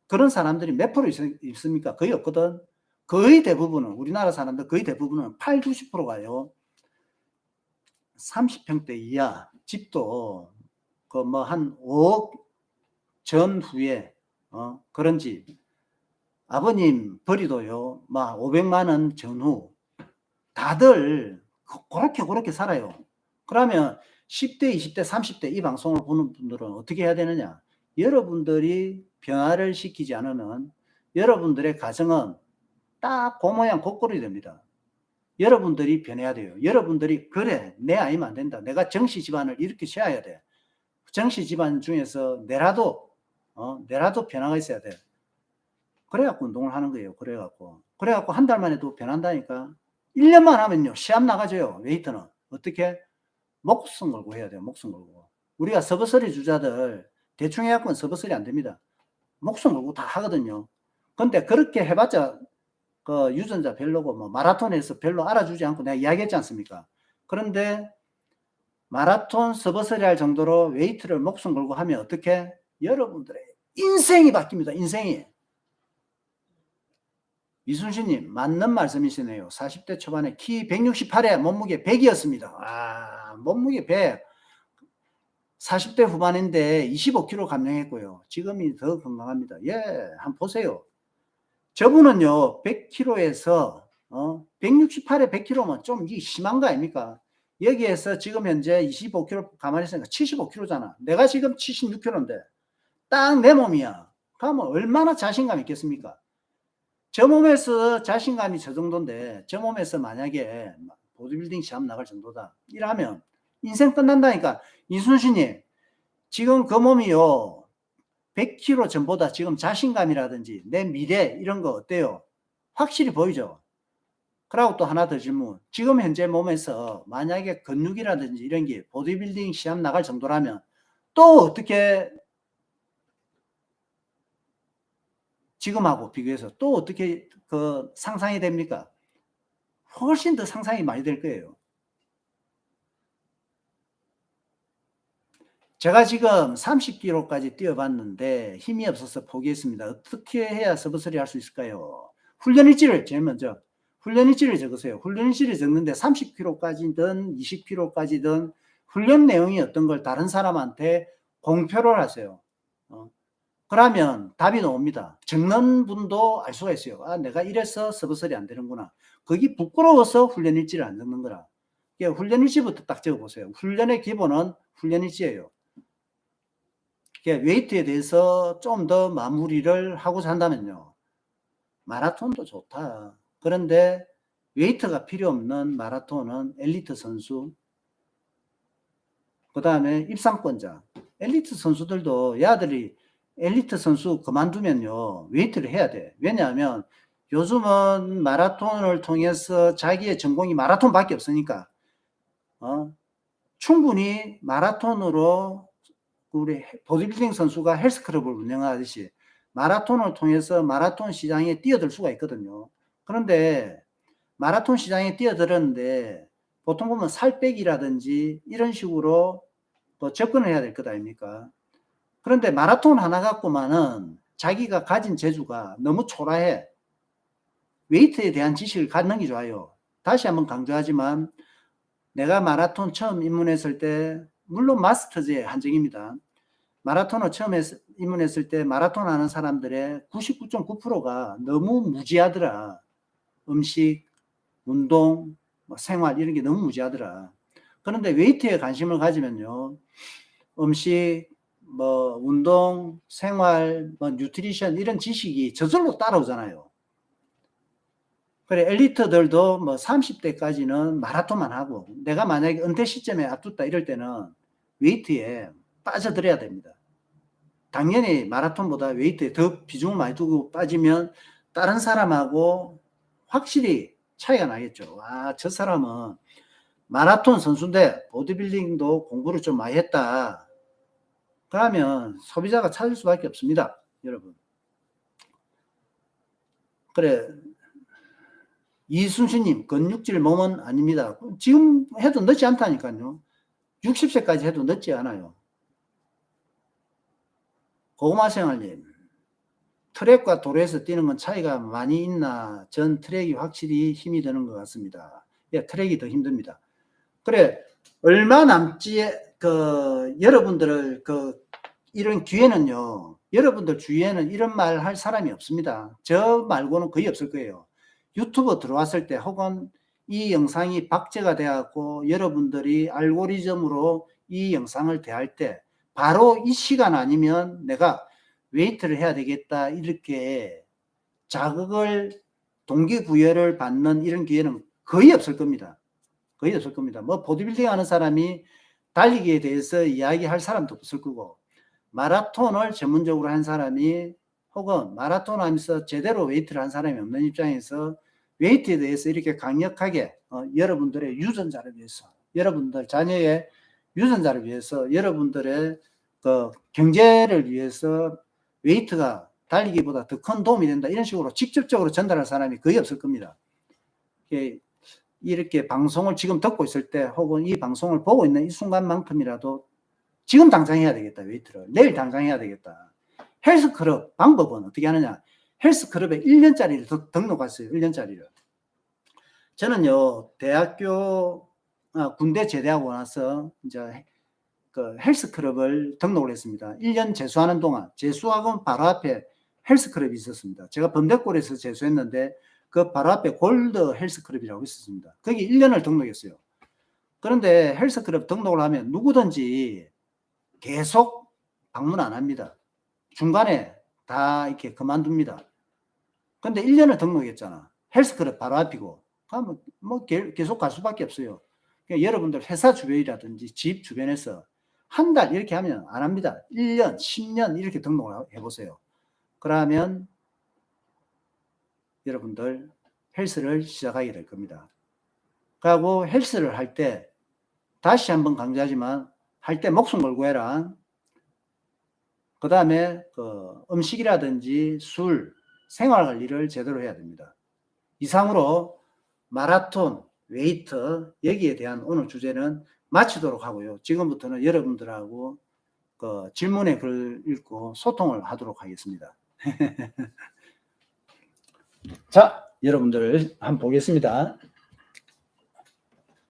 그런 사람들이 몇 프로 있습니까? 거의 없거든. 거의 대부분은, 우리나라 사람들 거의 대부분은 8, 90%가요. 30평대 이하 집도 그 뭐 한 5억 전후에 그런 집, 아버님 벌이도요 막 500만 원 전후, 다들 그렇게 살아요. 그러면 10대, 20대, 30대 이 방송을 보는 분들은 어떻게 해야 되느냐? 여러분들이 변화를 시키지 않으면 여러분들의 가정은 딱 그 모양 그 꼴이 됩니다. 여러분들이 변해야 돼요. 여러분들이 그래, 내 아니면 안 된다. 내가 정씨 집안을 이렇게 세워야 돼. 정씨 집안 중에서 내라도 변화가 있어야 돼. 그래갖고 운동을 하는 거예요. 그래갖고 한 달 만에도 변한다니까. 1년만 하면요 시합 나가줘요. 웨이트는 어떻게? 목숨 걸고 해야 돼요. 목숨 걸고. 우리가 서버서리 주자들 대충 해갖고는 서버서리 안 됩니다. 목숨 걸고 다 하거든요. 근데 그렇게 해봤자 그 유전자 별로고 뭐 마라톤에서 별로 알아주지 않고 내가 이야기했지 않습니까? 그런데 마라톤 서버서리 할 정도로 웨이트를 목숨 걸고 하면 어떻게? 여러분들의 인생이 바뀝니다. 인생이. 이순신님 맞는 말씀이시네요. 40대 초반에 키 168에 몸무게 100이었습니다. 몸무게 100. 40대 후반인데 25kg 감량했고요. 지금이 더 건강합니다. 예, 한번 보세요. 저분은요 100kg에서 168에 100kg면 좀 심한 거 아닙니까? 여기에서 지금 현재 25kg 가만히 있으니까 75kg잖아. 내가 지금 76kg인데 딱 내 몸이야. 그러면 얼마나 자신감 있겠습니까? 저 몸에서 자신감이 저 정도인데 저 몸에서 만약에 보디빌딩 시합 나갈 정도다 이러면 인생 끝난다니까. 이순신님 지금 그 몸이요 100kg 전보다 지금 자신감이라든지 내 미래 이런 거 어때요? 확실히 보이죠? 그리고 또 하나 더 질문. 지금 현재 몸에서 만약에 근육이라든지 이런 게 보디빌딩 시합 나갈 정도라면 또 어떻게 지금하고 비교해서 또 어떻게 그 상상이 됩니까? 훨씬 더 상상이 많이 될 거예요. 제가 지금 30km까지 뛰어봤는데 힘이 없어서 포기했습니다. 어떻게 해야 서브서리 할 수 있을까요? 훈련 일지를 제일 먼저 훈련 일지를 적으세요. 훈련 일지를 적는데 30km까지든 20km까지든 훈련 내용이 어떤 걸 다른 사람한테 공표를 하세요. 그러면 답이 나옵니다. 적는 분도 알 수가 있어요. 내가 이래서 서브설이 안 되는구나. 거기 부끄러워서 훈련 일지를 안 적는 거라. 훈련 일지부터 딱 적어보세요. 훈련의 기본은 훈련 일지예요. 웨이트에 대해서 좀 더 마무리를 하고자 한다면요. 마라톤도 좋다. 그런데 웨이트가 필요 없는 마라톤은 엘리트 선수, 그 다음에 입상권자. 엘리트 선수들도 야들이 엘리트 선수 그만두면요 웨이트를 해야 돼. 왜냐하면 요즘은 마라톤을 통해서 자기의 전공이 마라톤밖에 없으니까 충분히 마라톤으로 우리 보디빌딩 선수가 헬스클럽을 운영하듯이 마라톤을 통해서 마라톤 시장에 뛰어들 수가 있거든요. 그런데 마라톤 시장에 뛰어들었는데 보통 보면 살 빼기라든지 이런 식으로 또 접근을 해야 될 것 아닙니까? 그런데 마라톤 하나 갖고만은 자기가 가진 재주가 너무 초라해. 웨이트에 대한 지식을 갖는 게 좋아요. 다시 한번 강조하지만 내가 마라톤 처음 입문했을 때 물론 마스터즈의 한정입니다. 마라톤을 처음 입문했을 때 마라톤 하는 사람들의 99.9%가 너무 무지하더라. 음식, 운동, 뭐 생활 이런 게 너무 무지하더라. 그런데 웨이트에 관심을 가지면요. 음식, 뭐 운동, 생활, 뭐 뉴트리션 이런 지식이 저절로 따라오잖아요. 그래 엘리트들도 뭐 30대까지는 마라톤만 하고 내가 만약에 은퇴 시점에 앞뒀다 이럴 때는 웨이트에 빠져들어야 됩니다. 당연히 마라톤보다 웨이트에 더 비중을 많이 두고 빠지면 다른 사람하고 확실히 차이가 나겠죠. 아, 저 사람은 마라톤 선수인데 보디빌딩도 공부를 좀 많이 했다. 그러면 소비자가 찾을 수밖에 없습니다. 여러분. 그래 이순신님 근육질 몸은 아닙니다. 지금 해도 늦지 않다니까요. 60세까지 해도 늦지 않아요. 고구마생활님 트랙과 도로에서 뛰는 건 차이가 많이 있나? 전 트랙이 확실히 힘이 드는 것 같습니다. 예, 트랙이 더 힘듭니다. 그래 얼마 남지 여러분들을 이런 기회는요. 여러분들 주위에는 이런 말 할 사람이 없습니다. 저 말고는 거의 없을 거예요. 유튜브 들어왔을 때 혹은 이 영상이 박제가 되었고 여러분들이 알고리즘으로 이 영상을 대할 때 바로 이 시간 아니면 내가 웨이트를 해야 되겠다 이렇게 자극을 동기부여를 받는 이런 기회는 거의 없을 겁니다. 거의 없을 겁니다. 뭐 보디빌딩 하는 사람이 달리기에 대해서 이야기할 사람도 없을 거고 마라톤을 전문적으로 한 사람이 혹은 마라톤 하면서 제대로 웨이트를 한 사람이 없는 입장에서 웨이트에 대해서 이렇게 강력하게 여러분들의 유전자를 위해서 여러분들 자녀의 유전자를 위해서 여러분들의 그 경제를 위해서 웨이트가 달리기보다 더 큰 도움이 된다 이런 식으로 직접적으로 전달할 사람이 거의 없을 겁니다. 이렇게 방송을 지금 듣고 있을 때 혹은 이 방송을 보고 있는 이 순간만큼이라도 지금 당장 해야 되겠다. 웨이트를 내일 당장 해야 되겠다. 헬스클럽 방법은 어떻게 하느냐. 헬스클럽에 1년짜리를 등록했어요. 1년짜리를. 저는요 대학교 군대 제대하고 나서 이제 그 헬스클럽을 등록을 했습니다. 1년 재수하는 동안 재수학원 바로 앞에 헬스클럽이 있었습니다. 제가 범대골에서 재수했는데 그 바로 앞에 골드 헬스클럽이라고 있었습니다. 거기 1년을 등록했어요. 그런데 헬스클럽 등록을 하면 누구든지 계속 방문 안 합니다. 중간에 다 이렇게 그만둡니다. 근데 1년을 등록했잖아. 헬스클럽 바로 앞이고. 그러면 뭐 계속 갈 수밖에 없어요. 그러니까 여러분들 회사 주변이라든지 집 주변에서 한 달 이렇게 하면 안 합니다. 1년, 10년 이렇게 등록을 해보세요. 그러면 여러분들 헬스를 시작하게 될 겁니다. 그리고 헬스를 할 때 다시 한번 강조하지만 할 때 목숨 걸고 해라. 그 다음에 음식이라든지 술, 생활관리를 제대로 해야 됩니다. 이상으로 마라톤, 웨이트 여기에 대한 오늘 주제는 마치도록 하고요. 지금부터는 여러분들하고 질문의 글 읽고 소통을 하도록 하겠습니다. 자, 여러분들 한번 보겠습니다.